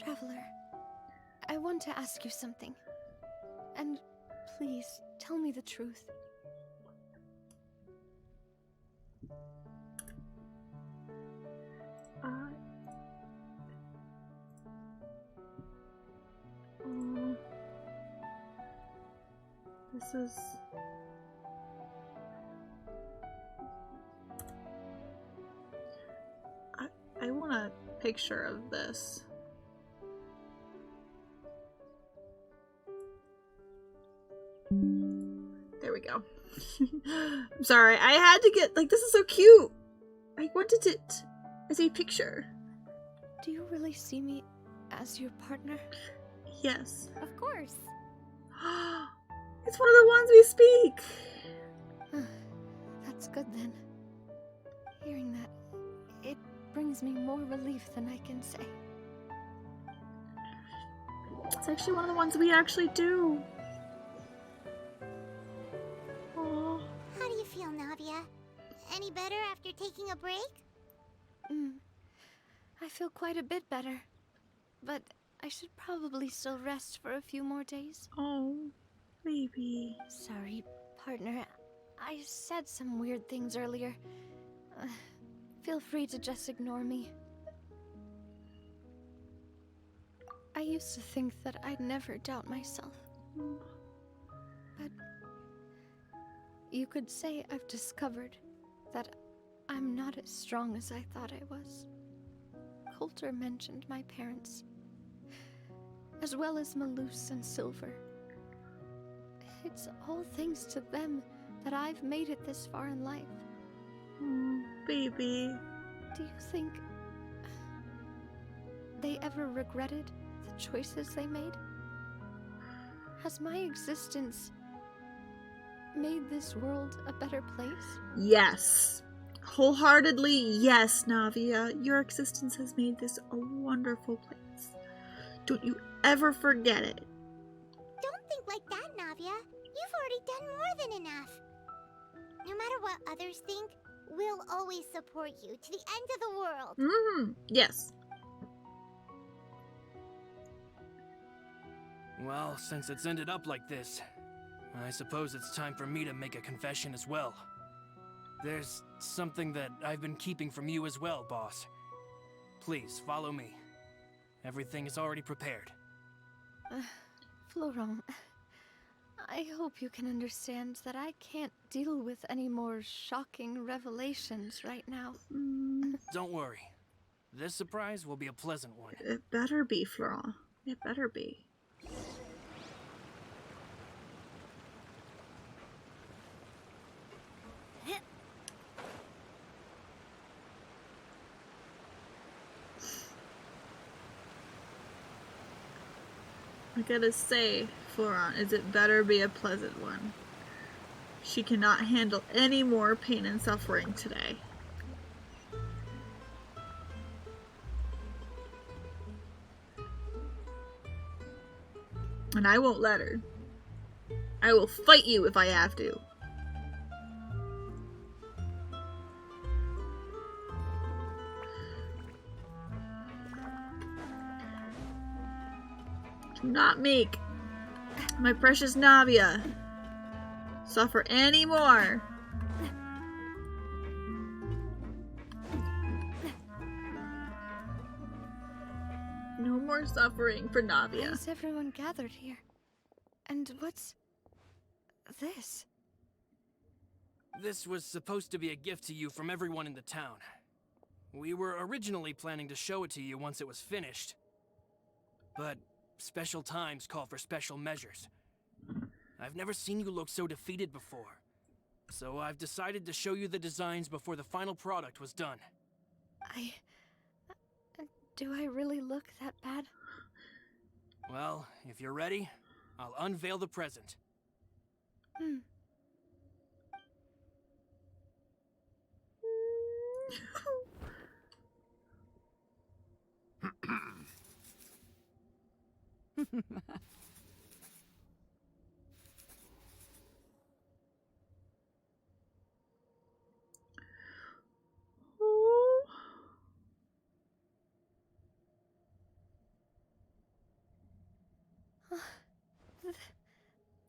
Traveler, I want to ask you something. And please, tell me the truth. This is... I want a picture of this. There we go. I'm sorry, I had to get, like, this is so cute! I wanted it as a picture. Do you really see me as your partner? Yes. Of course. It's one of the ones we speak! That's good then. Hearing that, it brings me more relief than I can say. It's actually one of the ones we actually do. Aww. How do you feel, Navia? Any better after taking a break? I feel quite a bit better. But I should probably still rest for a few more days. Oh, baby. Sorry, partner. I said some weird things earlier. Feel free to just ignore me. I used to think that I'd never doubt myself. But you could say I've discovered that I'm not as strong as I thought I was. Coulter mentioned my parents, as well as Malus and Silver. It's all thanks to them that I've made it this far in life. Baby. Do you think they ever regretted the choices they made? Has my existence made this world a better place? Yes. Wholeheartedly, yes, Navia. Your existence has made this a wonderful place. Don't you ever forget it. Don't think like that, Navia. You've already done more than enough. No matter what others think, we'll always support you to the end of the world. Yes. Well, since it's ended up like this, I suppose it's time for me to make a confession as well. There's something that I've been keeping from you as well, boss. Please, follow me. Everything is already prepared. Florent, I hope you can understand that I can't deal with any more shocking revelations right now. Don't worry. This surprise will be a pleasant one. It better be, Florent. It better be. I gotta say, Florent, is it better be a pleasant one. She cannot handle any more pain and suffering today. And I won't let her. I will fight you if I have to. Do not make my precious Navia suffer anymore. No more suffering for Navia. Why is everyone gathered here? And what's this? This was supposed to be a gift to you from everyone in the town. We were originally planning to show it to you once it was finished. But special times call for special measures. I've never seen you look so defeated before. So I've decided to show you the designs before the final product was done. Do I really look that bad? Well, if you're ready, I'll unveil the present.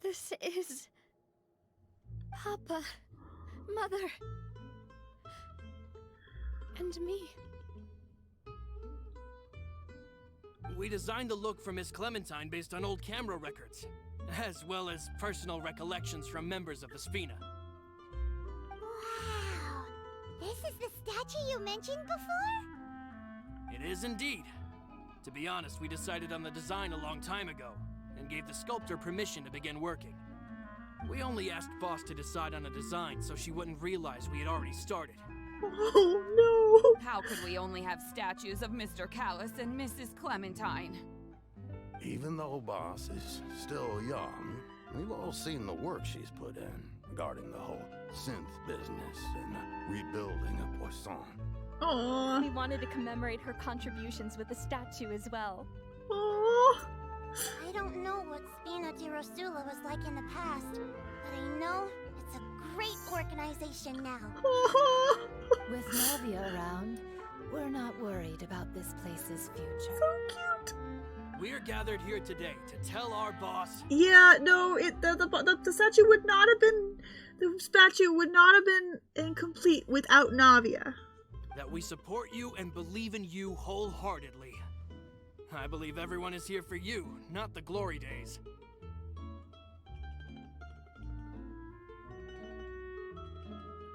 This is... Papa, Mother, and me. We designed the look for Miss Clementine based on old camera records, as well as personal recollections from members of the Spina. Wow! This is the statue you mentioned before? It is indeed. To be honest, we decided on the design a long time ago, and gave the sculptor permission to begin working. We only asked Boss to decide on a design so she wouldn't realize we had already started. Oh no! How could we only have statues of Mr. Callus and Mrs. Clementine? Even though Boss is still young, we've all seen the work she's put in regarding the whole synth business and rebuilding of Poisson. Aww. We wanted to commemorate her contributions with a statue as well. Aww. I don't know what Spina di Rosula was like in the past, but I know it's a great organization now. With Navia around, we're not worried about this place's future. So cute. We are gathered here today to tell our boss. Yeah, no, the statue would not have been. The statue would not have been incomplete without Navia. That we support you and believe in you wholeheartedly. I believe everyone is here for you, not the glory days.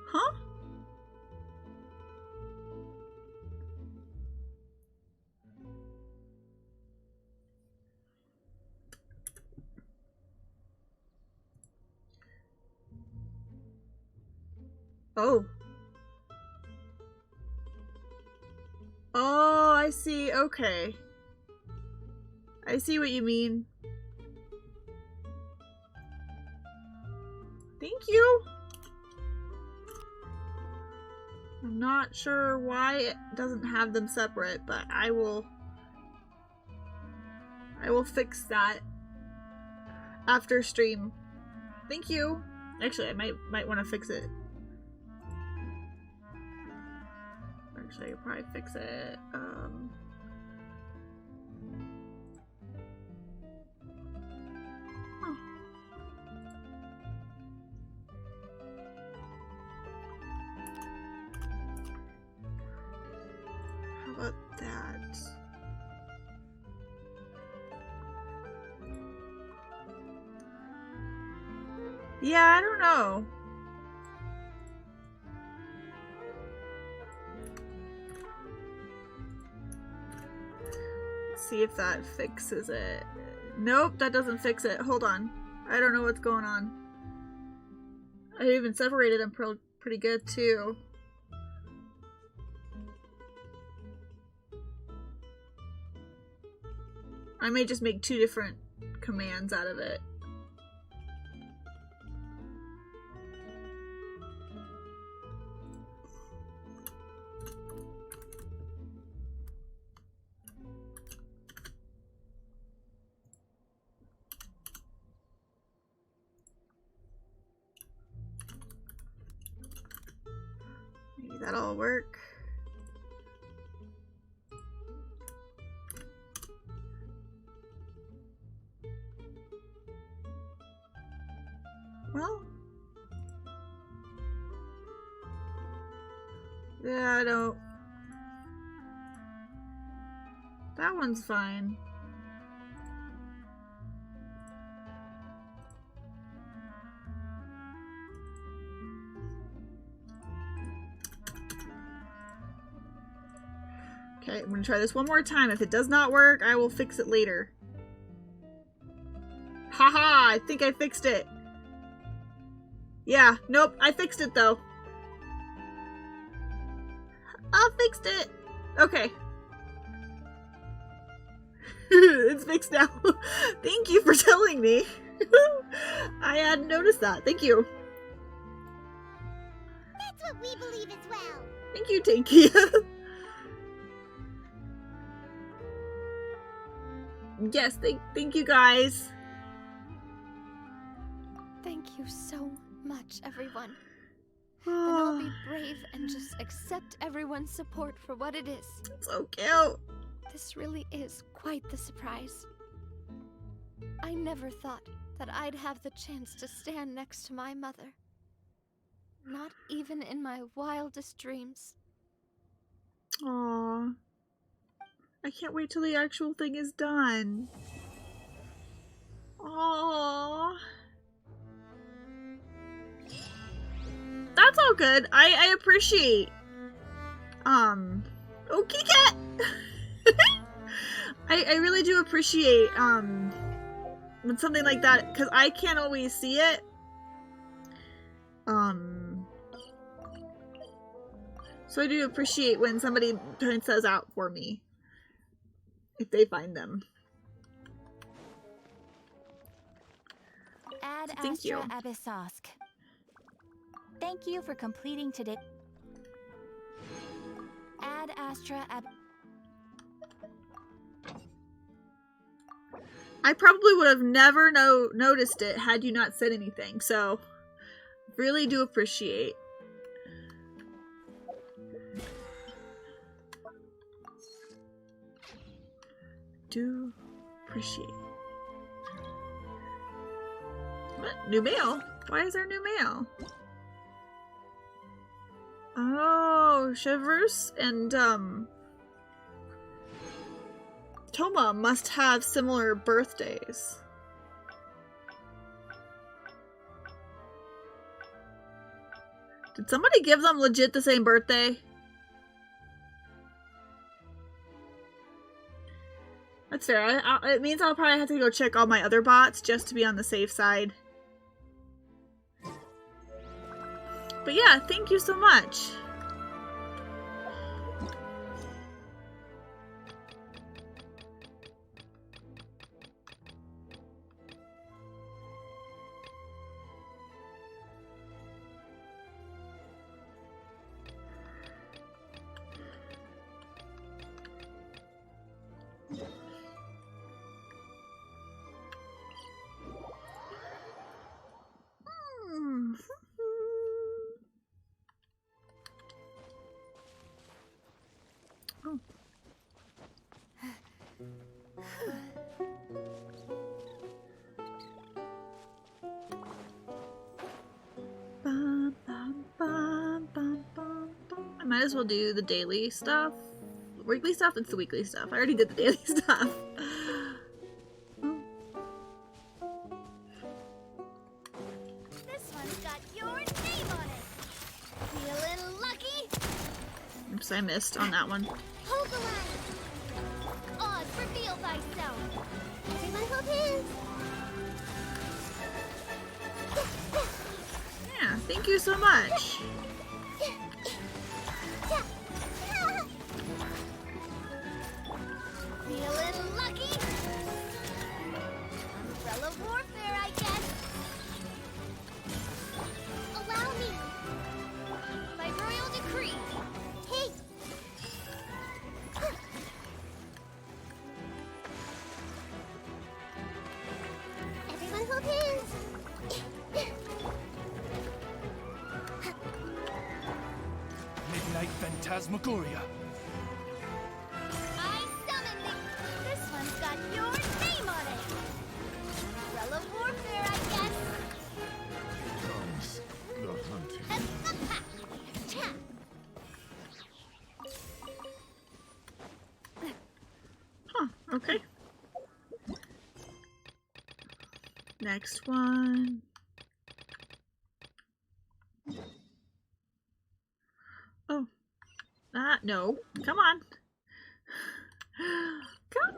Huh? Oh. Oh, I see. Okay. I see what you mean. Thank you. I'm not sure why it doesn't have them separate, but I will fix that after stream. Thank you. Actually, I might want to fix it. Actually, I'll probably fix it. Huh. How about that? Yeah, I don't know. See if that fixes it. Nope, that doesn't fix it. Hold on. I don't know what's going on. I even separated them pretty good too. I may just make 2 different commands out of it. Maybe that'll work. Well, yeah, I don't. That one's fine. Okay, I'm gonna try this one more time. If it does not work, I will fix it later. Haha, I think I fixed it. Yeah, nope, I fixed it though. I fixed it. Okay. It's fixed now. Thank you for telling me. I hadn't noticed that. Thank you. That's what we believe as well. Thank you, Tinky. Yes, thank you guys. Thank you so much, everyone. Then I'll be brave and just accept everyone's support for what it is. So cute. This really is quite the surprise. I never thought that I'd have the chance to stand next to my mother. Not even in my wildest dreams. Aww. I can't wait till the actual thing is done. Aww. That's all good. I appreciate. Oh, kitty cat! I really do appreciate, when something like that, because I can't always see it. So I do appreciate when somebody points those out for me. If they find them. Ad Thank you. Astra Abyssosk. Thank you for completing today. Ad Astra I probably would have never noticed it had you not said anything, so really do appreciate. Appreciate. What? New mail? Why is there new mail? Oh, Chevreuse and Toma must have similar birthdays. Did somebody give them legit the same birthday? That's fair. It means I'll probably have to go check all my other bots just to be on the safe side. But yeah, thank you so much. I might as well do the daily stuff. Weekly stuff? It's the weekly stuff. I already did the daily stuff. This one's got your name on it. Feeling lucky? Oops, I missed on that one. Hold the line. Oz, reveal thyself. Everyone hold hands. Yeah, thank you so much. Feeling lucky? Umbrella warfare, I guess. Allow me. By royal decree. Hey. Everyone hold hands. Midnight Phantasmagoria. I summon the... This one's got your name on it. Umbrella warfare, I guess. Comes the hunting. Huh, okay. Next one. Oh. No. Come on. Come on.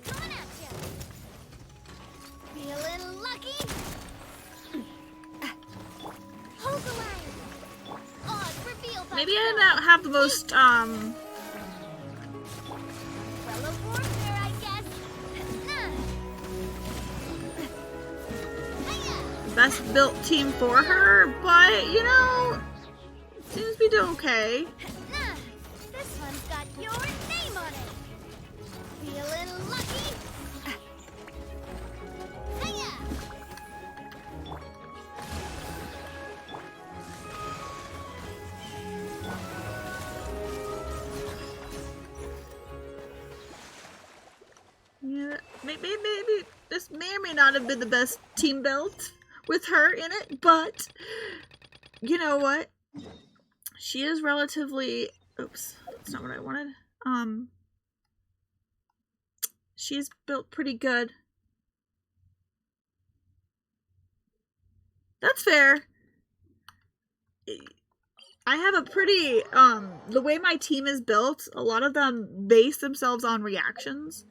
Coming at ya. Feeling lucky? Hold the line. Oz, reveal thyself. Maybe I don't have the most, Umbrella warfare, I guess. best built team for her, but, you know, seems to be doing okay. This one's got your name on it. Feeling lucky? Hiya! Yeah, maybe this may or may not have been the best team build with her in it, but you know what? She is relatively... Oops, that's not what I wanted. She's built pretty good. That's fair. I have a pretty, the way my team is built, a lot of them base themselves on reactions.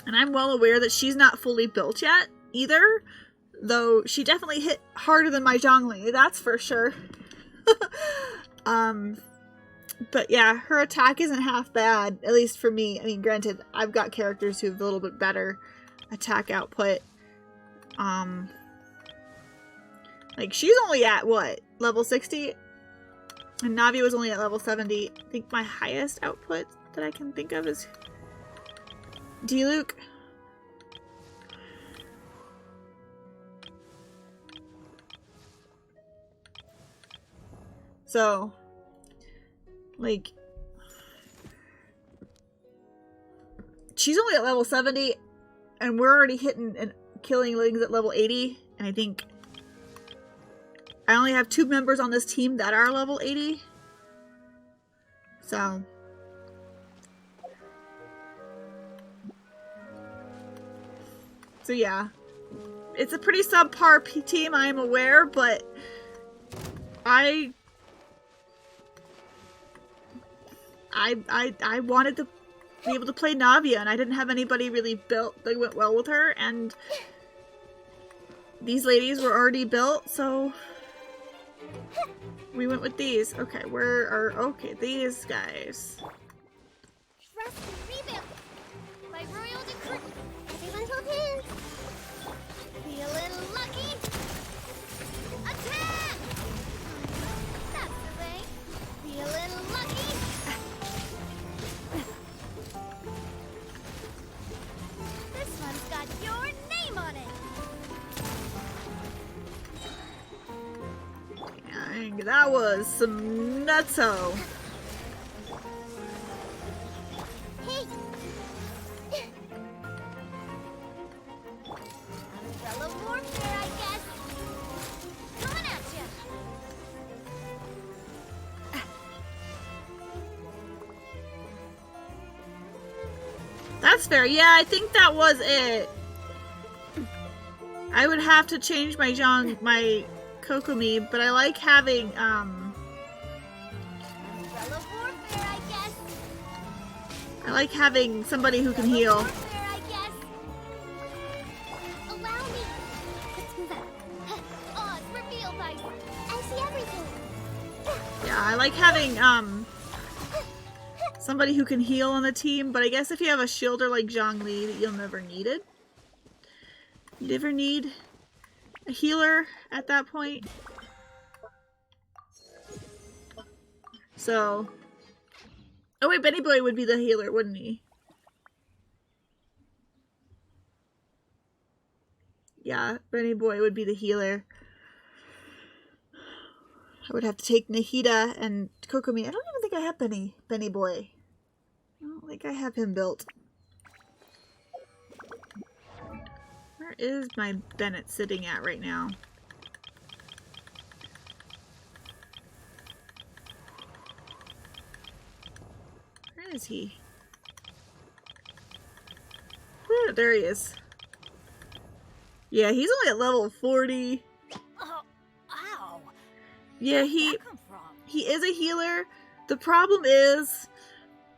And I'm well aware that she's not fully built yet, either. Though she definitely hit harder than my Zhongli, that's for sure. But yeah, her attack isn't half bad, at least for me. I mean, granted, I've got characters who have a little bit better attack output. Like, she's only at, what, level 60? And Navia was only at level 70. I think my highest output that I can think of is D-Luke. So, like, she's only at level 70, and we're already hitting and killing things at level 80, and I think I only have 2 members on this team that are level 80. So, yeah. It's a pretty subpar team, I am aware, but I wanted to be able to play Navia, and I didn't have anybody really built that went well with her, and these ladies were already built, so we went with these. Okay, okay, these guys. Trust and rebuild. By royal decree. Everyone hold hands. Be a little lucky. Attack! That's the way. Be a little lucky. This one's got your name on it. Dang, that was some nutso. Hey! Umbrella warfare, I guess. Coming at ya. That's fair. Yeah, I think that was it. I would have to change my Kokomi, but I like having, Umbrella warfare, I guess. I like having somebody who can heal. Warfare, I guess. Allow me. Let's move out. Oz, reveal thyself. I see everything. Yeah, I like having, somebody who can heal on the team, but I guess if you have a shielder like Zhongli, that you'll never need it. You never need a healer at that point. So, oh wait, Benny Boy would be the healer, wouldn't he? Yeah, Benny Boy would be the healer. I would have to take Nahida and Kokomi. I don't even think I have Benny Boy. I don't think I have him built. Where is my Bennett sitting at right now? Where is he? Where? There he is. Yeah, he's only at level 40. Ow! Yeah, he is a healer. The problem is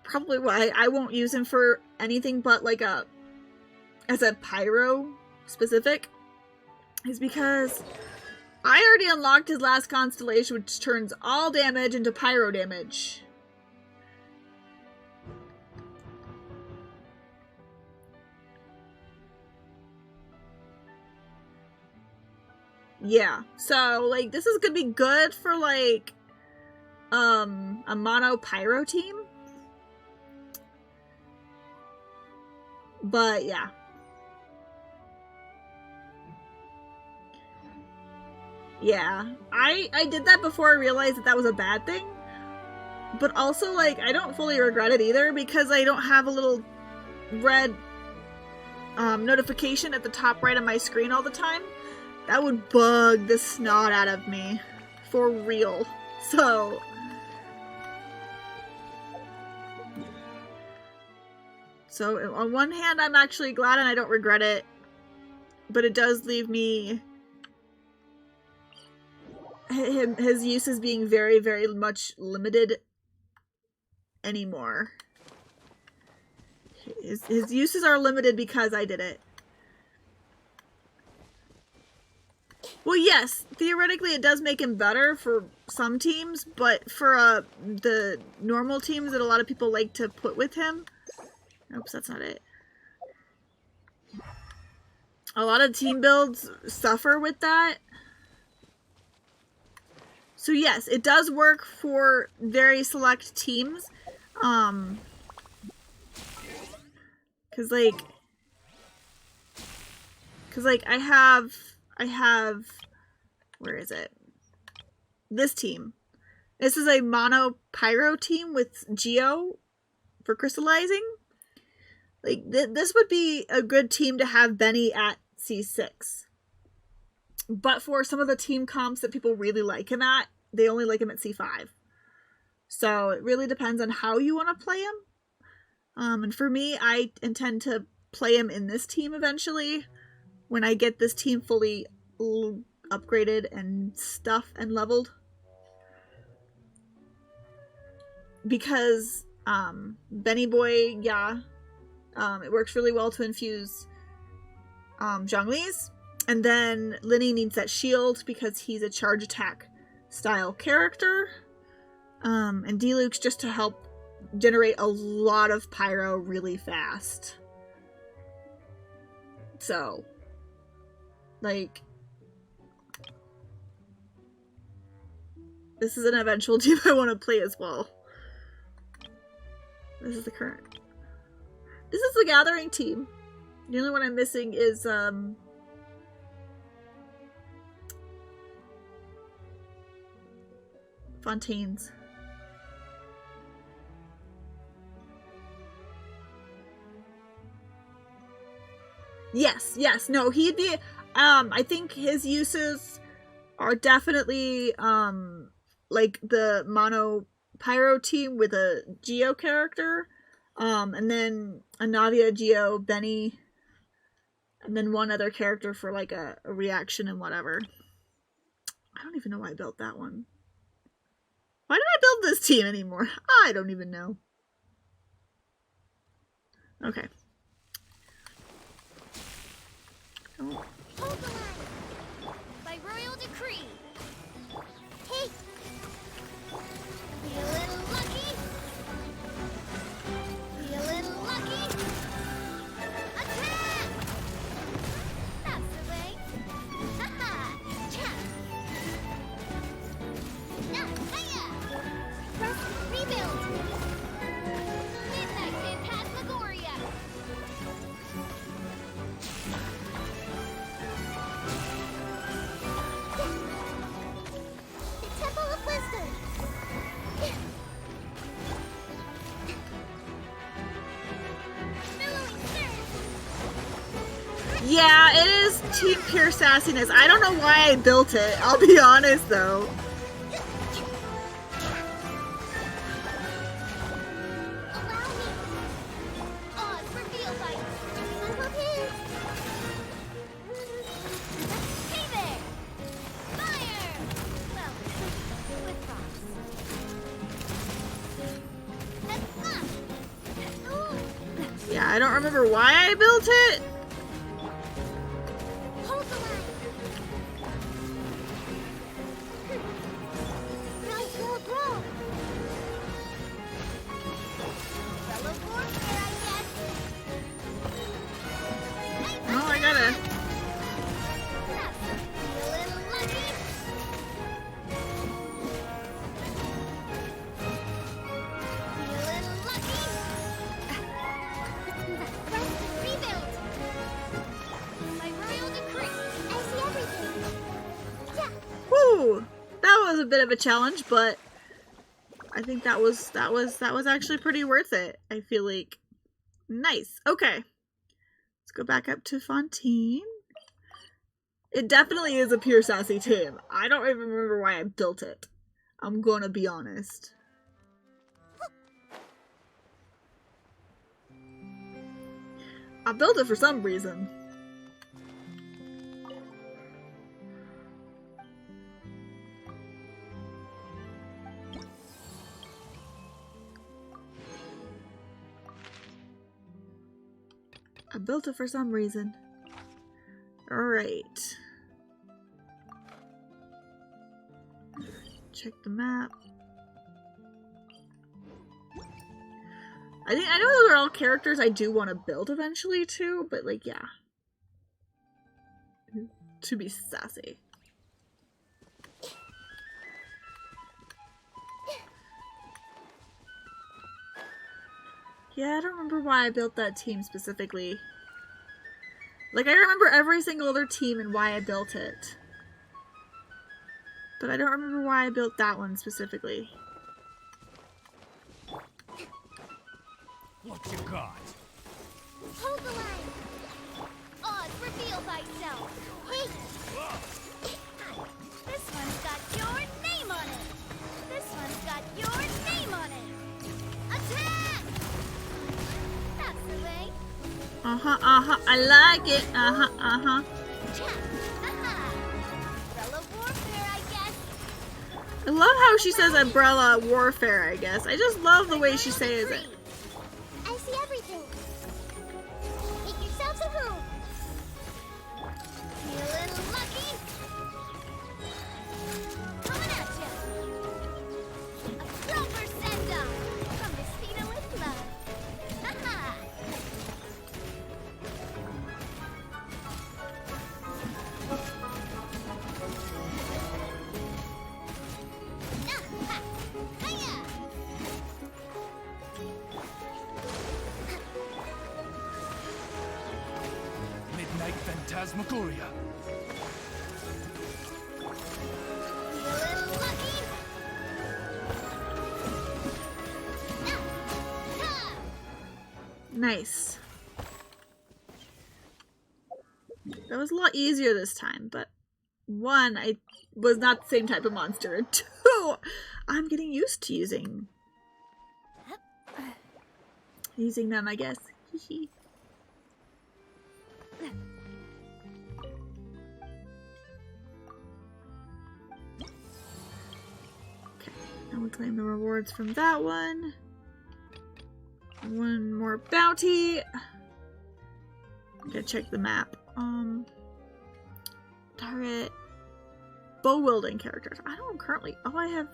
probably why I won't use him for anything but like as a pyro specific is because I already unlocked his last constellation, which turns all damage into pyro damage. Yeah, so like this is gonna be good for like a mono pyro team. But yeah. Yeah, I did that before I realized that was a bad thing. But also, like, I don't fully regret it either because I don't have a little red notification at the top right of my screen all the time. That would bug the snot out of me. For real. So on one hand, I'm actually glad and I don't regret it. But it does leave me his uses being very, very much limited anymore. His uses are limited because I did it. Well, yes, theoretically it does make him better for some teams, but for the normal teams that a lot of people like to put with him... Oops, that's not it. A lot of team builds suffer with that. So yes, it does work for very select teams. Cause like I have, where is it? This team. This is a mono pyro team with Geo for crystallizing. Like, this would be a good team to have Benny at C6. But for some of the team comps that people really like him at, they only like him at C5. So it really depends on how you want to play him. And for me, I intend to play him in this team eventually. When I get this team fully upgraded and stuff and leveled. Because Benny Boy, yeah, it works really well to infuse Zhongli's. And then Linny needs that shield because he's a charge attack style character. And D-Luke's just to help generate a lot of pyro really fast. So, like, this is an eventual team I want to play as well. This is the current. This is the Gathering team. The only one I'm missing is Fontaine's. Yes, no, he'd be, I think his uses are definitely, like the mono pyro team with a Geo character, and then a Navia, Geo, Benny, and then one other character for like a reaction and whatever. I don't even know why I built that one. Why did I build this team anymore? I don't even know. Okay. Oh. Hold the line! By royal decree! Hey! Be a little lucky! Be a little lucky! Attack! That's the way! Ha-ha! Chap! Now, hiya! Press rebuild! Midnight Phantasmagoria! Temple of Wisdom! Yeah, it is Team Pure Sassiness. I don't know why I built it. I'll be honest though. Yeah, I don't remember why I built it. Oh, I gotta. Woo! That was a bit of a challenge, but I think that was actually pretty worth it. I feel like. Nice. Okay. Let's go back up to Fontaine. It definitely is a pure sassy team. I don't even remember why I built it. I'm gonna be honest. I built it for some reason. I built it for some reason. Alright. Check the map. I know those are all characters I do want to build eventually too, but like, yeah. To be sassy. Yeah, I don't remember why I built that team specifically. Like, I remember every single other team and why I built it. But I don't remember why I built that one specifically. What you got? Hold the line! Oz, reveal thyself! Hey! This one's got your name on it! This one's got your name on it! Attack! That's the way. I like it. Haha! Umbrella warfare, I guess. I love how she says umbrella warfare, I guess. I just love the way she says it. I see everything. Make yourselves a room. Feeling lucky? Coming at ya! A proper send-off from the Spina with love. Haha! Midnight Phantasmagoria. Feeling lucky? Nice. That was a lot easier this time, but one, I was not the same type of monster, and two, I'm getting used to using them, I guess. Okay, now we claim the rewards from that one. One more bounty. Gotta check the map. Target. Bow wielding characters. I don't currently. Oh, I have.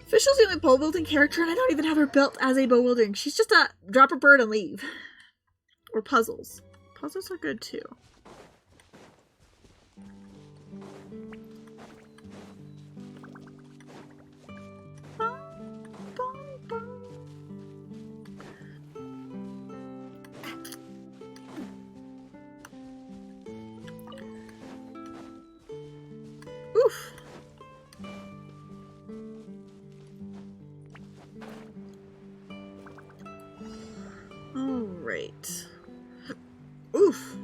Official's the only bow wielding character, and I don't even have her built as a bow wielding. She's just a drop a bird and leave. Or puzzles. Puzzles are good too. Oof. All right. Oof.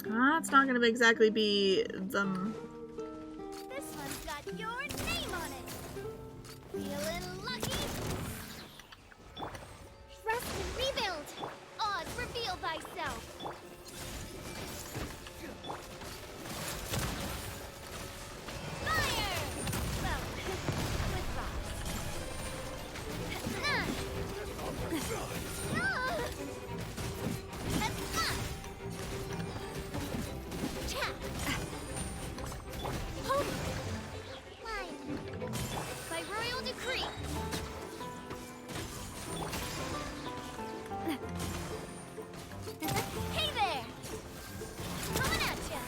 That's not gonna exactly be them. This one's got your name on it. Feeling lucky? Trust and rebuild. Oz, reveal thyself. Fire! Well, with rocks. By royal decree. Hey there! Coming at ya!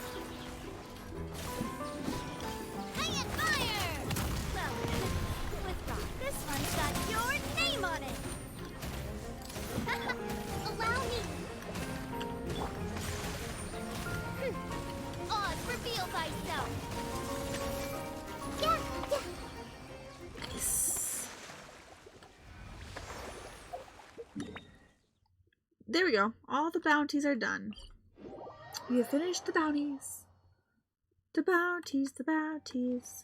Hang it fire! Well, with rock. This one's got your name on it. Allow me. Oz, reveal thyself. Yeah. Nice. There we go. All the bounties are done. We have finished the bounties. The bounties, the bounties.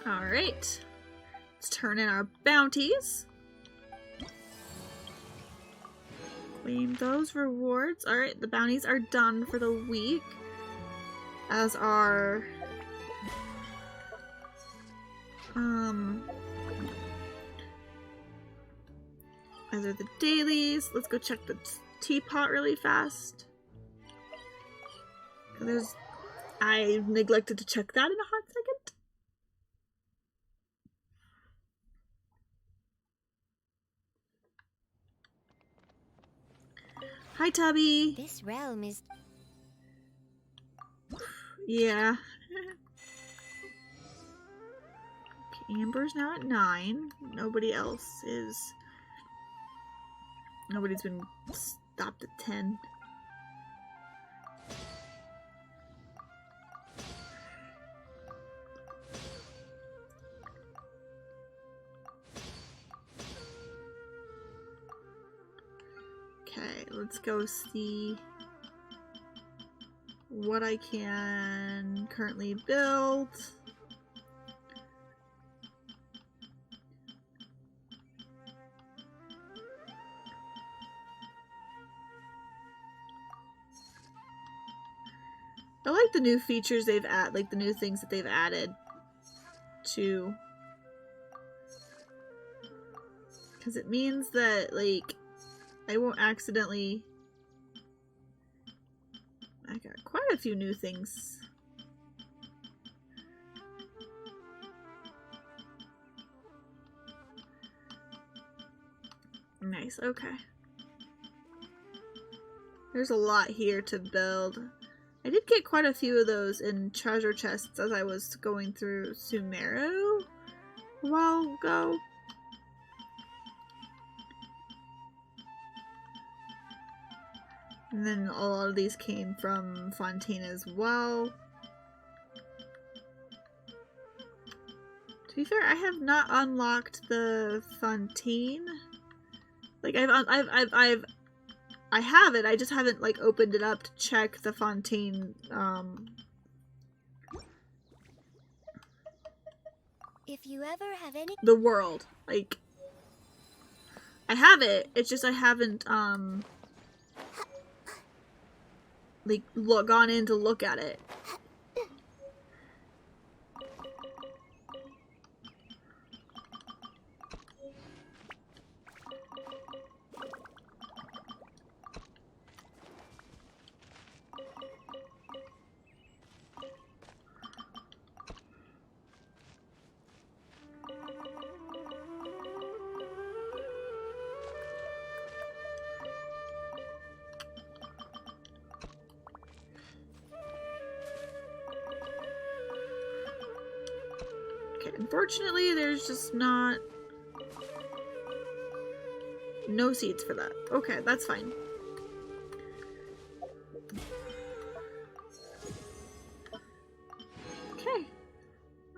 Alright. Let's turn in our bounties. Claim those rewards. Alright, the bounties are done for the week. As are as are the dailies. Let's go check the teapot really fast. I neglected to check that in a hot second. Hi, Tubby. This realm is... Yeah. Okay, Amber's now at 9. Nobody else is... Nobody's been stopped at 10. Okay, let's go see what I can currently build. I like the new features they've added, like the new things that they've added to, because it means that, like, I won't accidentally... I got quite a few new things. Nice, okay. There's a lot here to build. I did get quite a few of those in treasure chests as I was going through Sumeru a while ago. And then a lot of these came from Fontaine as well. To be fair, I have not unlocked the Fontaine. Like I have it, I just haven't like opened it up to check the Fontaine If you ever have any... the world. Like I have it, it's just I haven't like gone in to look at it. Unfortunately, there's just not... no seeds for that. Okay, that's fine. Okay.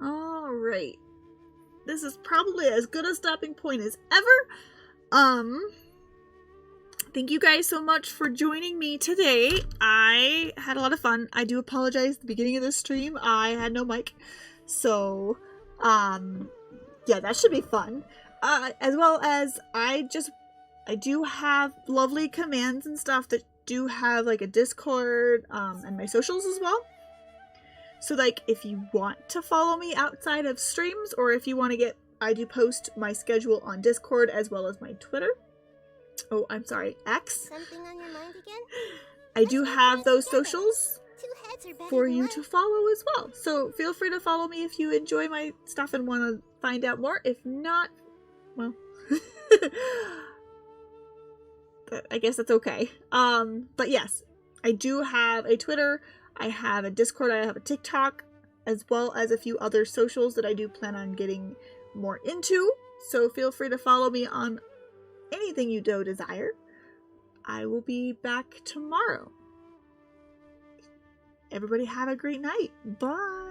Alright. This is probably as good a stopping point as ever. Thank you guys so much for joining me today. I had a lot of fun. I do apologize at the beginning of this stream. I had no mic. So... yeah, that should be fun. As well as I do have lovely commands and stuff that do have like a Discord, and my socials as well. So like if you want to follow me outside of streams, or if you want to get, I do post my schedule on Discord as well as my Twitter. Oh, I'm sorry, X. Something on your mind again? I do have those socials for you one. to follow as well. So feel free to follow me if you enjoy my stuff and want to find out more. If not, well, I guess that's okay. But yes, I do have a Twitter, I have a Discord, I have a TikTok, as well as a few other socials that I do plan on getting more into. So feel free to follow me on anything you do desire. I will be back tomorrow. Everybody have a great night. Bye.